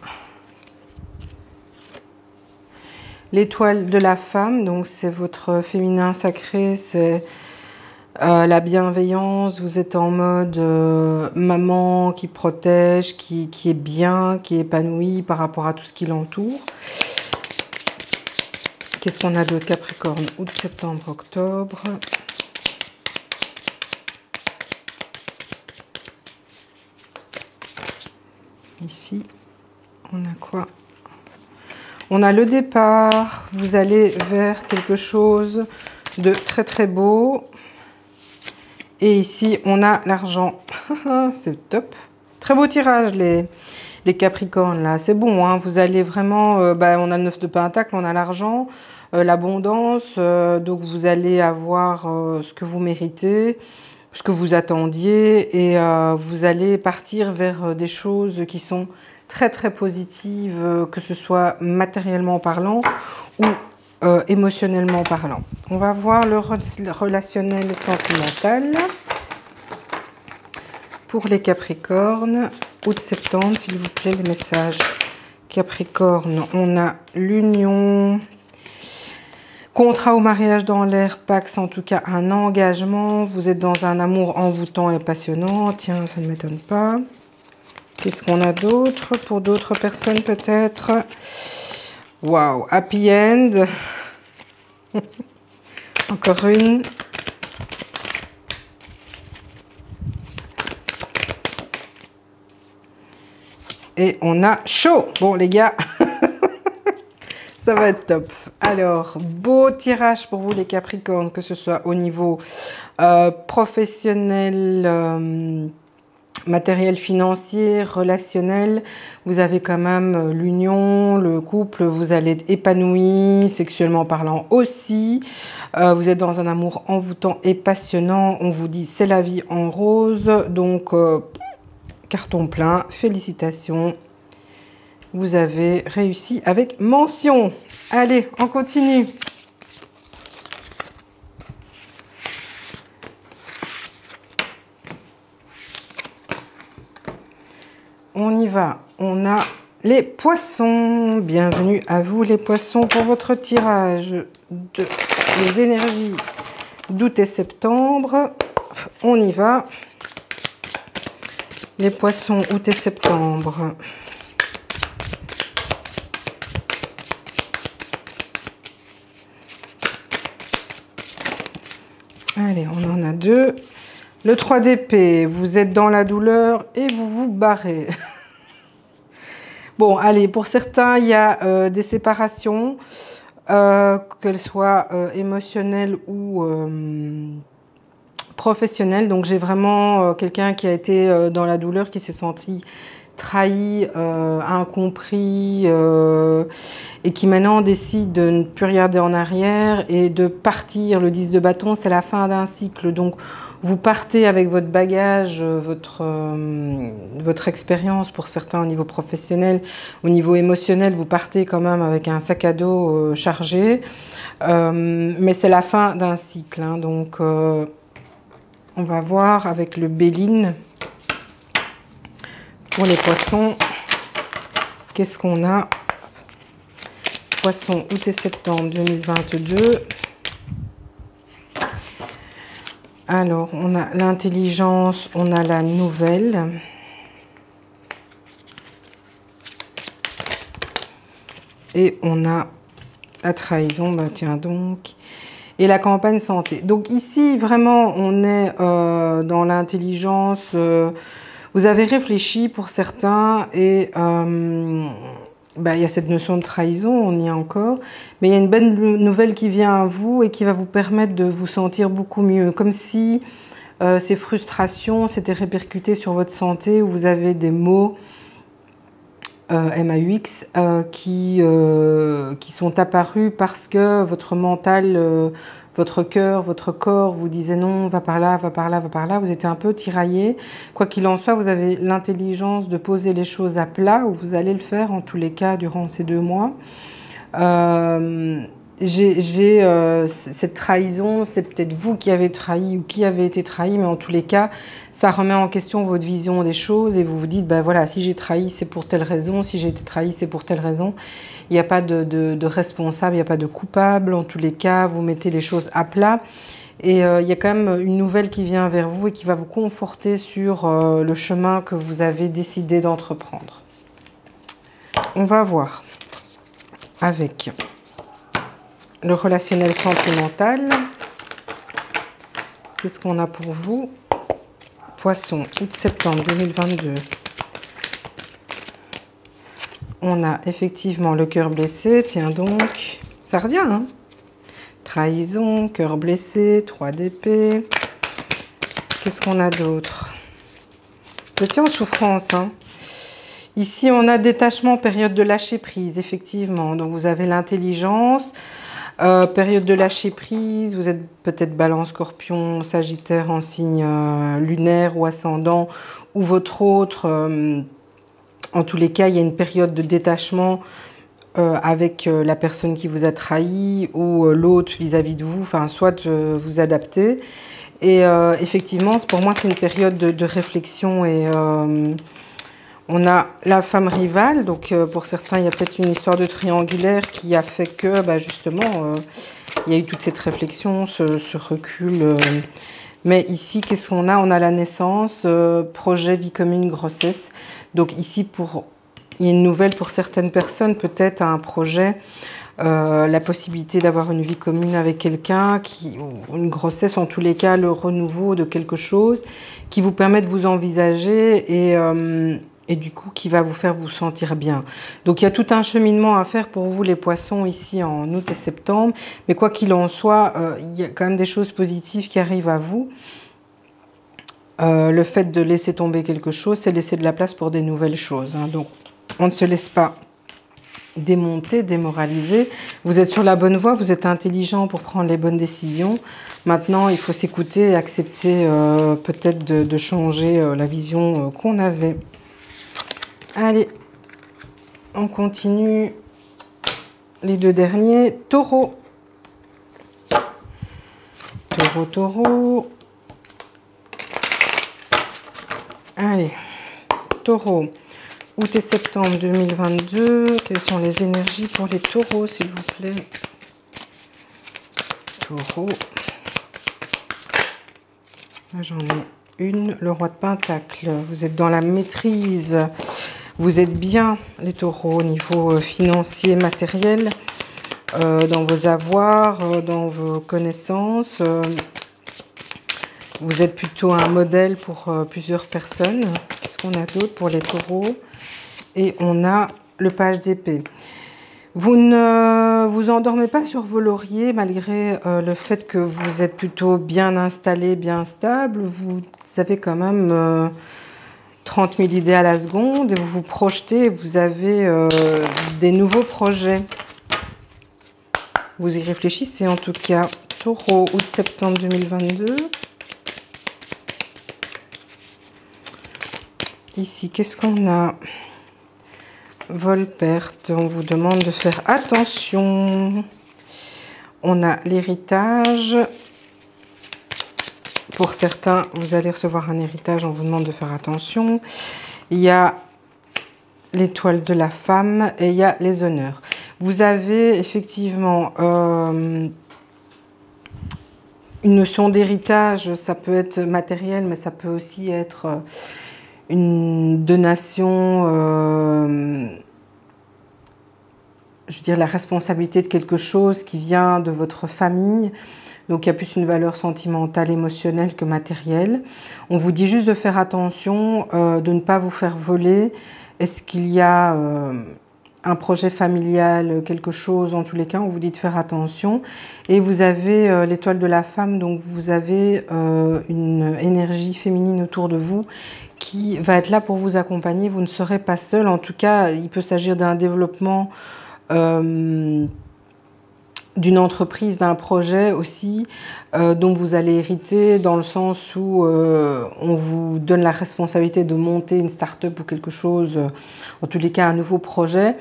Speaker 1: l'étoile de la femme, donc c'est votre féminin sacré, c'est la bienveillance. Vous êtes en mode maman qui protège, qui est bien, qui est épanouie par rapport à tout ce qui l'entoure. Qu'est-ce qu'on a d'autre? Capricorne, août, septembre, octobre. Ici, on a quoi? On a le départ. Vous allez vers quelque chose de très très beau. Et ici, on a l'argent. C'est top. Très beau tirage, les Capricornes, là. C'est bon, hein. Vous allez vraiment... on a le 9 de Pentacle, on a l'argent, l'abondance. Donc, vous allez avoir ce que vous méritez, ce que vous attendiez. Et vous allez partir vers des choses qui sont très, très positives, que ce soit matériellement parlant ou émotionnellement parlant. On va voir le relationnel sentimental pour les Capricornes. Août-septembre, s'il vous plaît, le message. Capricorne, on a l'union, contrat ou mariage dans l'air, Pax, en tout cas un engagement. Vous êtes dans un amour envoûtant et passionnant. Tiens, ça ne m'étonne pas. Qu'est-ce qu'on a d'autre pour d'autres personnes peut-être? Waouh, happy end. Encore une. Et on a chaud. Bon, les gars, ça va être top. Alors, beau tirage pour vous, les Capricornes, que ce soit au niveau professionnel, matériel, financier, relationnel. Vous avez quand même l'union, le couple. Vous allez être épanoui, sexuellement parlant aussi. Vous êtes dans un amour envoûtant et passionnant. On vous dit, c'est la vie en rose. Donc... carton plein, félicitations. Vous avez réussi avec mention. Allez, on continue. On y va. On a les poissons. Bienvenue à vous les poissons pour votre tirage des énergies d'août et septembre. On y va. Les poissons, août et septembre. Allez, on en a deux. Le 3 d'épée, vous êtes dans la douleur et vous vous barrez. Bon, allez, pour certains, il y a des séparations, qu'elles soient émotionnelles ou... professionnel. Donc j'ai vraiment quelqu'un qui a été dans la douleur, qui s'est senti trahi, incompris et qui maintenant décide de ne plus regarder en arrière et de partir. Le 10 de bâton, c'est la fin d'un cycle. Donc vous partez avec votre bagage, votre expérience pour certains au niveau professionnel, au niveau émotionnel, vous partez quand même avec un sac à dos chargé. Mais c'est la fin d'un cycle, hein, donc... on va voir avec le Béline pour les poissons. Qu'est-ce qu'on a? Poissons, août et septembre 2022. Alors, on a l'intelligence, on a la nouvelle. Et on a la trahison, bah tiens donc... et la campagne santé. Donc ici, vraiment, on est dans l'intelligence. Vous avez réfléchi pour certains et il y a cette notion de trahison, on y est encore. Mais il y a une bonne nouvelle qui vient à vous et qui va vous permettre de vous sentir beaucoup mieux. Comme si ces frustrations s'étaient répercutées sur votre santé, où vous avez des maux... MAUX qui sont apparus parce que votre mental, votre cœur, votre corps vous disait non, va par là, va par là, va par là. Vous étiez un peu tiraillé. Quoi qu'il en soit, vous avez l'intelligence de poser les choses à plat, ou vous allez le faire en tous les cas durant ces 2 mois. cette trahison, c'est peut-être vous qui avez trahi ou qui avez été trahi, mais en tous les cas, ça remet en question votre vision des choses et vous vous dites, ben voilà, si j'ai trahi, c'est pour telle raison, si j'ai été trahi, c'est pour telle raison. Il n'y a pas de responsable, il n'y a pas de coupable. En tous les cas, vous mettez les choses à plat. Et il y a quand même une nouvelle qui vient vers vous et qui va vous conforter sur le chemin que vous avez décidé d'entreprendre. On va voir avec le relationnel sentimental. Qu'est-ce qu'on a pour vous? Poisson, août-septembre 2022. On a effectivement le cœur blessé. Tiens donc, ça revient, hein? Trahison, cœur blessé, 3 d'épée. Qu'est-ce qu'on a d'autre? Vous étiez en souffrance, hein? Ici, on a détachement, période de lâcher prise, effectivement. Donc, vous avez l'intelligence, période de lâcher prise. Vous êtes peut-être Balance, Scorpion, Sagittaire en signe lunaire ou ascendant, ou votre autre. En tous les cas, il y a une période de détachement avec la personne qui vous a trahi ou l'autre vis-à-vis de vous. Enfin, soit vous adapter. Et effectivement, pour moi, c'est une période de réflexion et... on a la femme rivale, donc pour certains, il y a peut-être une histoire de triangulaire qui a fait que, bah, justement, il y a eu toute cette réflexion, ce recul. Mais ici, qu'est-ce qu'on a? On a la naissance, projet, vie commune, grossesse. Donc ici, il y a une nouvelle pour certaines personnes, peut-être un projet, la possibilité d'avoir une vie commune avec quelqu'un, une grossesse, en tous les cas, le renouveau de quelque chose qui vous permet de vous envisager et du coup, qui va vous faire vous sentir bien. Donc, il y a tout un cheminement à faire pour vous, les poissons, ici en août et septembre. Mais quoi qu'il en soit, il y a quand même des choses positives qui arrivent à vous. Le fait de laisser tomber quelque chose, c'est laisser de la place pour des nouvelles choses, hein. Donc, on ne se laisse pas démonter, démoraliser. Vous êtes sur la bonne voie, vous êtes intelligent pour prendre les bonnes décisions. Maintenant, il faut s'écouter et accepter peut-être de changer la vision qu'on avait. Allez, on continue les 2 derniers. Taureau. Taureau, taureau. Allez, taureau. Août et septembre 2022. Quelles sont les énergies pour les taureaux, s'il vous plaît? Taureau. Là, j'en ai une. Le roi de Pentacle. Vous êtes dans la maîtrise. Vous êtes bien, les taureaux, au niveau financier, matériel, dans vos avoirs, dans vos connaissances. Vous êtes plutôt un modèle pour plusieurs personnes. Qu'est-ce qu'on a d'autre pour les taureaux? Et on a le page d'épée. Vous ne vous endormez pas sur vos lauriers, malgré le fait que vous êtes plutôt bien installé, bien stable. Vous avez quand même... 30 000 idées à la seconde et vous vous projetez, vous avez des nouveaux projets. Vous y réfléchissez en tout cas. Taureau, août-septembre 2022. Ici, qu'est-ce qu'on a? Vol-perte, on vous demande de faire attention. On a l'héritage. Pour certains, vous allez recevoir un héritage, on vous demande de faire attention. Il y a l'étoile de la femme et il y a les honneurs. Vous avez effectivement une notion d'héritage, ça peut être matériel, mais ça peut aussi être une donation, je veux dire la responsabilité de quelque chose qui vient de votre famille. Donc, il y a plus une valeur sentimentale, émotionnelle que matérielle. On vous dit juste de faire attention, de ne pas vous faire voler. Est-ce qu'il y a un projet familial, quelque chose? En tous les cas, on vous dit de faire attention. Et vous avez l'étoile de la femme, donc vous avez une énergie féminine autour de vous qui va être là pour vous accompagner. Vous ne serez pas seul. En tout cas, il peut s'agir d'un développement d'une entreprise, d'un projet aussi, dont vous allez hériter, dans le sens où on vous donne la responsabilité de monter une start-up ou quelque chose, en tous les cas un nouveau projet,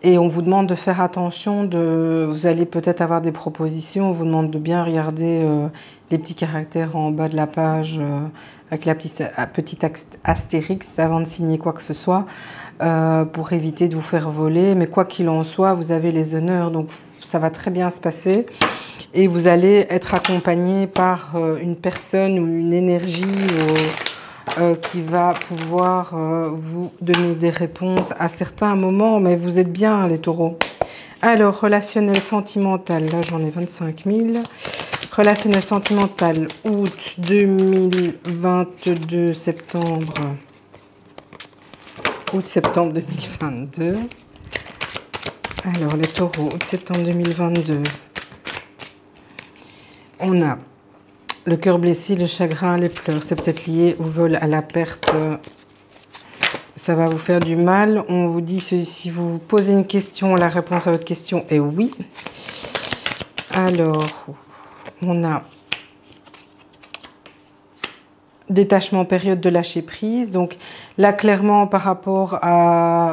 Speaker 1: et on vous demande de faire attention, vous allez peut-être avoir des propositions, on vous demande de bien regarder les petits caractères en bas de la page, avec la petite astérix avant de signer quoi que ce soit, pour éviter de vous faire voler. Mais quoi qu'il en soit, vous avez les honneurs, donc ça va très bien se passer. Et vous allez être accompagné par une personne ou une énergie qui va pouvoir vous donner des réponses à certains moments. Mais vous êtes bien, les taureaux. Alors, relationnel sentimental, là j'en ai 25 000. Relationnel sentimental, août 2022, septembre. Août-septembre 2022. Alors, les taureaux, août-septembre 2022. On a le cœur blessé, le chagrin, les pleurs. C'est peut-être lié au vol, à la perte. Ça va vous faire du mal. On vous dit, si vous vous posez une question, la réponse à votre question est oui. Alors, on a détachement, période de lâcher prise. Donc là, clairement, par rapport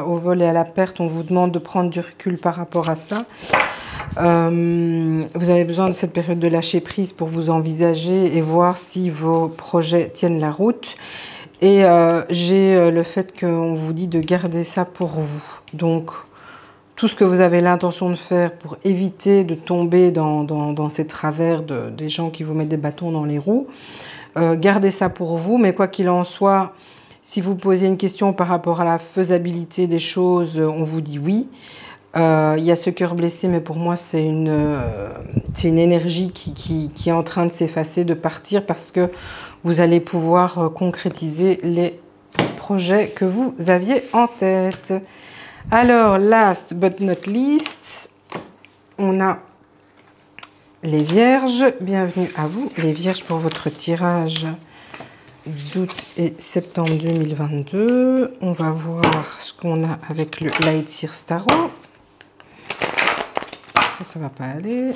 Speaker 1: au vol et à la perte, on vous demande de prendre du recul par rapport à ça. Vous avez besoin de cette période de lâcher prise pour vous envisager et voir si vos projets tiennent la route. Et j'ai le fait qu'on vous dit de garder ça pour vous. Donc, tout ce que vous avez l'intention de faire pour éviter de tomber dans ces travers des gens qui vous mettent des bâtons dans les roues, gardez ça pour vous. Mais quoi qu'il en soit, si vous posez une question par rapport à la faisabilité des choses, on vous dit oui. Il y a ce cœur blessé, mais pour moi, c'est une énergie qui est en train de s'effacer, de partir, parce que vous allez pouvoir concrétiser les projets que vous aviez en tête. Alors, last but not least, on a les vierges. Bienvenue à vous, les vierges, pour votre tirage d'août et septembre 2022. On va voir ce qu'on a avec le Light Seer Tarot. Ça va pas aller.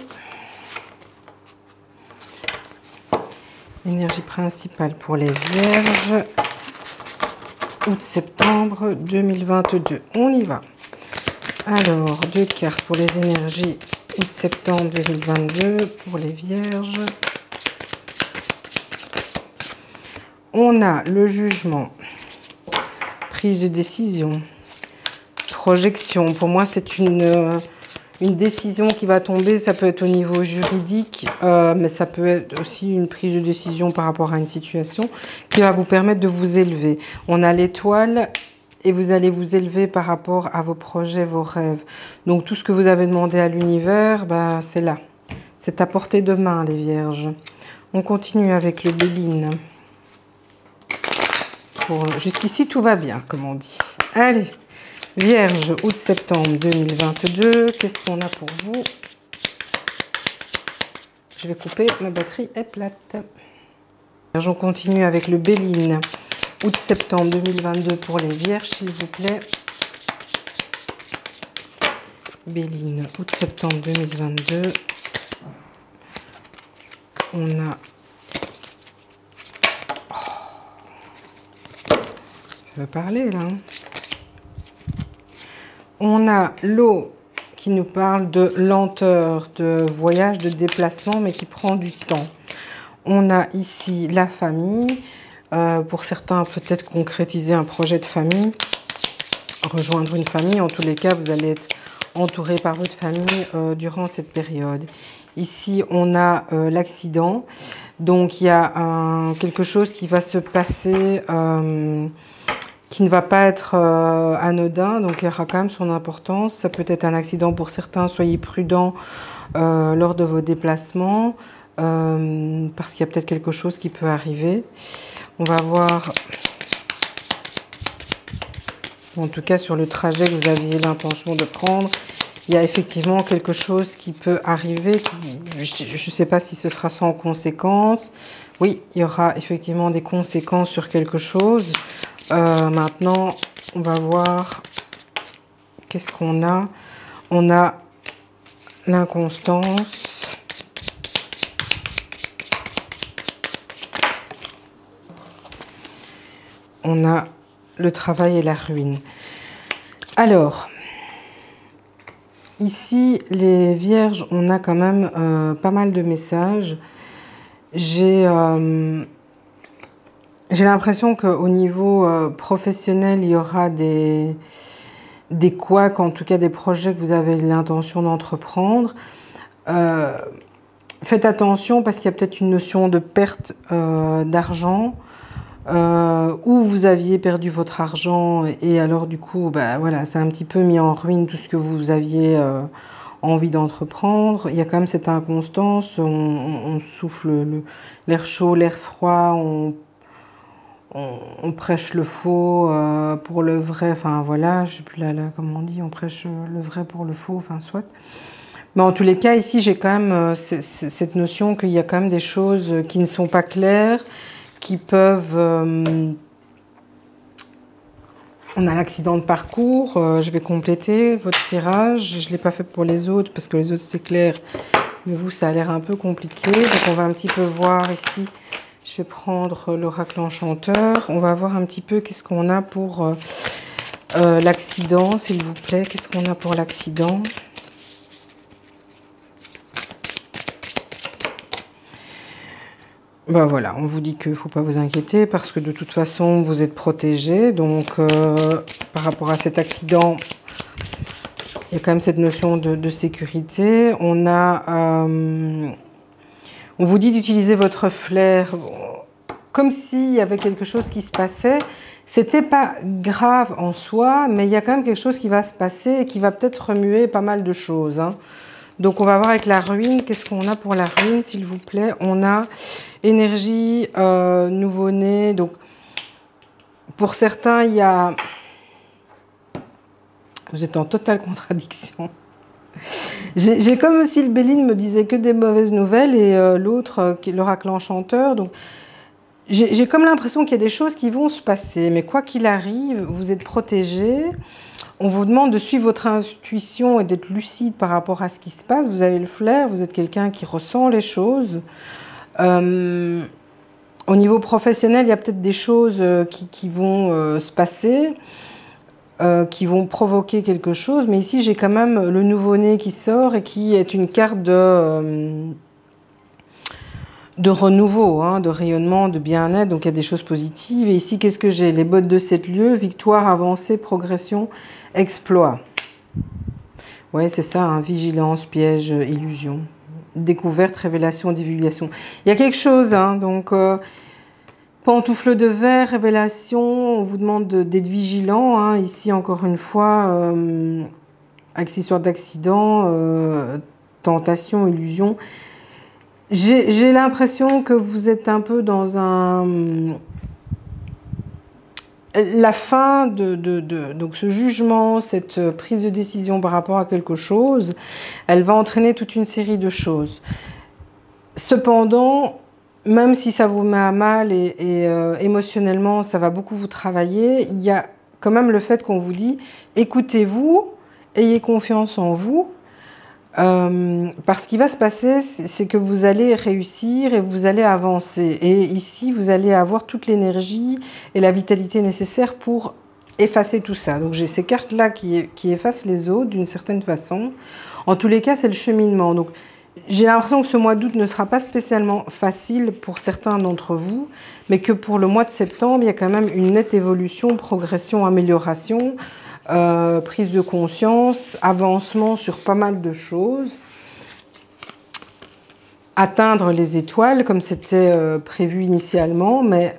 Speaker 1: Énergie principale pour les vierges. Août-septembre 2022. On y va. Alors, 2 cartes pour les énergies août-septembre 2022 pour les vierges. On a le jugement, prise de décision, projection. Pour moi, c'est une décision qui va tomber. Ça peut être au niveau juridique, mais ça peut être aussi une prise de décision par rapport à une situation qui va vous permettre de vous élever. On a l'étoile et vous allez vous élever par rapport à vos projets, vos rêves. Donc tout ce que vous avez demandé à l'univers, ben, c'est là. C'est à portée de main, les vierges. On continue avec le Béline. Jusqu'ici, tout va bien, comme on dit. Allez, Vierge, août-septembre 2022. Qu'est-ce qu'on a pour vous? Je vais couper, ma batterie est plate. Vierge, on continue avec le Béline. Août-septembre 2022 pour les vierges, s'il vous plaît. Béline, août-septembre 2022. On a... Ça veut parler, là. On a l'eau qui nous parle de lenteur, de voyage, de déplacement, mais qui prend du temps. On a ici la famille. Pour certains, peut-être concrétiser un projet de famille, rejoindre une famille. En tous les cas, vous allez être entouré par votre famille durant cette période. Ici, on a l'accident. Donc, il y a quelque chose qui va se passer qui ne va pas être anodin. Donc, il y aura quand même son importance. Ça peut être un accident pour certains. Soyez prudents lors de vos déplacements parce qu'il y a peut-être quelque chose qui peut arriver. On va voir, en tout cas sur le trajet que vous aviez l'intention de prendre, il y a effectivement quelque chose qui peut arriver. Je ne sais pas si ce sera sans conséquences. Oui, il y aura effectivement des conséquences sur quelque chose. Maintenant, on va voir qu'est-ce qu'on a. On a l'inconstance. On a le travail et la ruine. Alors, ici, les vierges, on a quand même pas mal de messages. J'ai l'impression qu'au niveau professionnel, il y aura des couacs, en tout cas des projets que vous avez l'intention d'entreprendre. Faites attention parce qu'il y a peut-être une notion de perte d'argent. Où vous aviez perdu votre argent et alors du coup, bah, voilà, ça a un petit peu mis en ruine tout ce que vous aviez envie d'entreprendre. Il y a quand même cette inconstance, on souffle l'air chaud, l'air froid, on prêche le faux pour le vrai, enfin voilà, je sais plus là, comment on dit, on prêche le vrai pour le faux, enfin soit. Mais en tous les cas, ici, j'ai quand même cette notion qu'il y a quand même des choses qui ne sont pas claires, qui peuvent... on a l'accident de parcours, je vais compléter votre tirage. Je ne l'ai pas fait pour les autres parce que les autres c'est clair, mais vous ça a l'air un peu compliqué. Donc on va un petit peu voir ici, je vais prendre l'oracle enchanteur. On va voir un petit peu qu'est-ce qu'on a pour l'accident, s'il vous plaît. Qu'est-ce qu'on a pour l'accident ? Ben voilà, on vous dit qu'il ne faut pas vous inquiéter parce que de toute façon, vous êtes protégé. Donc, par rapport à cet accident, il y a quand même cette notion de sécurité. On vous dit d'utiliser votre flair comme s'il y avait quelque chose qui se passait. C'était pas grave en soi, mais il y a quand même quelque chose qui va se passer et qui va peut-être remuer pas mal de choses, hein. Donc, on va voir avec la ruine. Qu'est-ce qu'on a pour la ruine, s'il vous plaît? On a énergie, nouveau-né. Donc, pour certains, il y a... Vous êtes en totale contradiction. J'ai comme si le Béline me disait que des mauvaises nouvelles et l'autre, l'oracle enchanteur. Donc, j'ai comme l'impression qu'il y a des choses qui vont se passer. Mais quoi qu'il arrive, vous êtes protégé. On vous demande de suivre votre intuition et d'être lucide par rapport à ce qui se passe. Vous avez le flair, vous êtes quelqu'un qui ressent les choses. Au niveau professionnel, il y a peut-être des choses qui vont se passer, qui vont provoquer quelque chose. Mais ici, j'ai quand même le nouveau-né qui sort et qui est une carte de renouveau, hein, de rayonnement, de bien-être. Donc, il y a des choses positives. Et ici, qu'est-ce que j'ai? Les bottes de 7 lieux, victoire, avancée, progression, exploit. Ouais, c'est ça, hein, vigilance, piège, illusion. Découverte, révélation, divulgation. Il y a quelque chose, hein, donc pantoufle de verre, révélation, on vous demande d'être vigilant, hein, ici encore une fois, accessoire d'accident, tentation, illusion. J'ai l'impression que vous êtes un peu dans la fin donc ce jugement, cette prise de décision par rapport à quelque chose, elle va entraîner toute une série de choses. Cependant, même si ça vous met à mal et émotionnellement, ça va beaucoup vous travailler, il y a quand même le fait qu'on vous dit, écoutez-vous, ayez confiance en vous, parce qu'il va se passer, c'est que vous allez réussir et vous allez avancer. Et ici, vous allez avoir toute l'énergie et la vitalité nécessaire pour effacer tout ça. Donc j'ai ces cartes-là qui effacent les autres d'une certaine façon. En tous les cas, c'est le cheminement. Donc j'ai l'impression que ce mois d'août ne sera pas spécialement facile pour certains d'entre vous, mais que pour le mois de septembre, il y a quand même une nette évolution, progression, amélioration, prise de conscience, avancement sur pas mal de choses. Atteindre les étoiles comme c'était prévu initialement, mais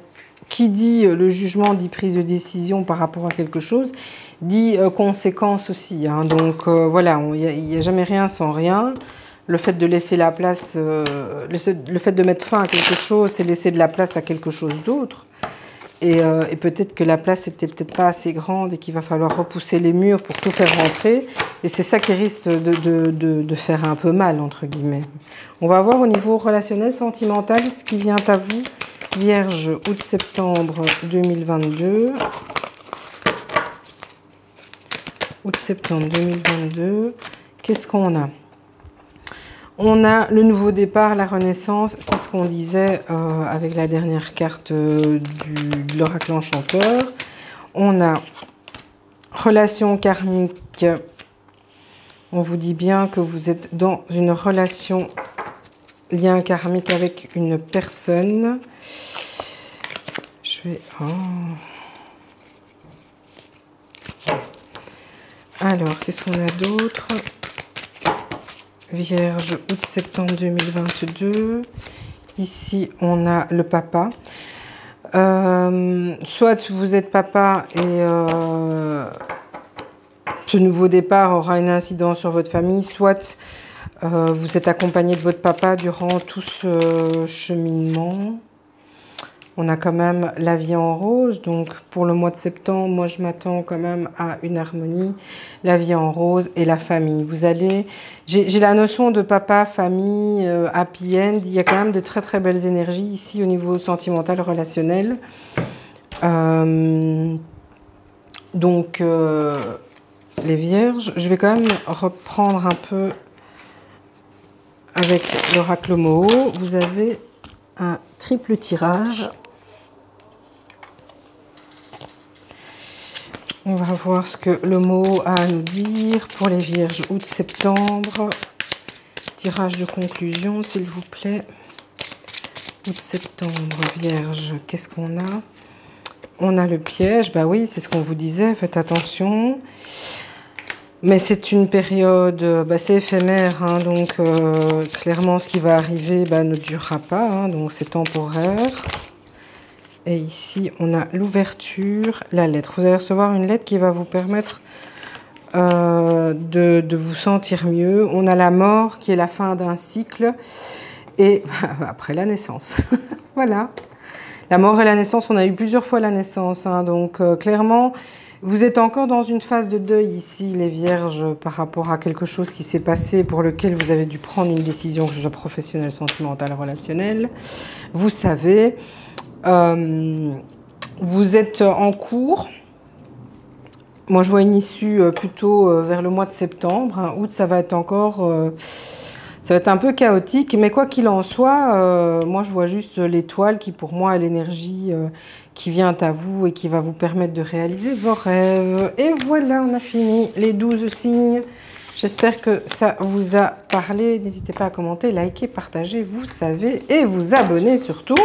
Speaker 1: qui dit le jugement dit prise de décision par rapport à quelque chose, dit conséquence aussi, hein. Donc voilà, il n'y a jamais rien sans rien. Le fait de laisser la place, le fait de mettre fin à quelque chose, c'est laisser de la place à quelque chose d'autre. Et peut-être que la place n'était peut-être pas assez grande et qu'il va falloir repousser les murs pour tout faire rentrer. Et c'est ça qui risque de faire un peu mal, entre guillemets. On va voir au niveau relationnel, sentimental, ce qui vient à vous. Vierge, août-septembre 2022. Août-septembre 2022. Qu'est-ce qu'on a? On a le nouveau départ, la renaissance, c'est ce qu'on disait avec la dernière carte de l'oracle enchanteur. On a relation karmique. On vous dit bien que vous êtes dans une relation, lien karmique avec une personne. Je vais... Oh. Alors, qu'est-ce qu'on a d'autre? Vierge, août-septembre 2022. Ici, on a le papa. Soit vous êtes papa et ce nouveau départ aura une incidence sur votre famille, soit vous êtes accompagné de votre papa durant tout ce cheminement. On a quand même la vie en rose, donc pour le mois de septembre, moi je m'attends quand même à une harmonie, la vie en rose et la famille. Vous allez, j'ai la notion de papa, famille, happy end, il y a quand même de très très belles énergies ici au niveau sentimental, relationnel. Donc les vierges, je vais quand même reprendre un peu avec l'oracle Moho. Vous avez un triple tirage. On va voir ce que le mot a à nous dire pour les vierges août-septembre. Tirage de conclusion, s'il vous plaît. Août-septembre, vierge, qu'est-ce qu'on a? On a le piège, bah oui, c'est ce qu'on vous disait, faites attention. Mais c'est une période, c'est éphémère, hein, donc clairement ce qui va arriver ne durera pas, hein, donc c'est temporaire. Et ici, on a l'ouverture, la lettre. Vous allez recevoir une lettre qui va vous permettre de vous sentir mieux. On a la mort qui est la fin d'un cycle et après la naissance. Voilà. La mort et la naissance, on a eu plusieurs fois la naissance. Hein, donc clairement, vous êtes encore dans une phase de deuil ici, les vierges, par rapport à quelque chose qui s'est passé pour lequel vous avez dû prendre une décision, que ce soit professionnelle, sentimentale, relationnelle. Vous savez... vous êtes en cours. Moi, je vois une issue plutôt vers le mois de septembre. Hein. Août, ça va être encore... ça va être un peu chaotique. Mais quoi qu'il en soit, moi, je vois juste l'étoile qui, pour moi, est l'énergie qui vient à vous et qui va vous permettre de réaliser vos rêves. Et voilà, on a fini les 12 signes. J'espère que ça vous a parlé. N'hésitez pas à commenter, liker, partager, vous savez, et vous abonner surtout.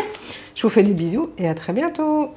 Speaker 1: Je vous fais des bisous et à très bientôt.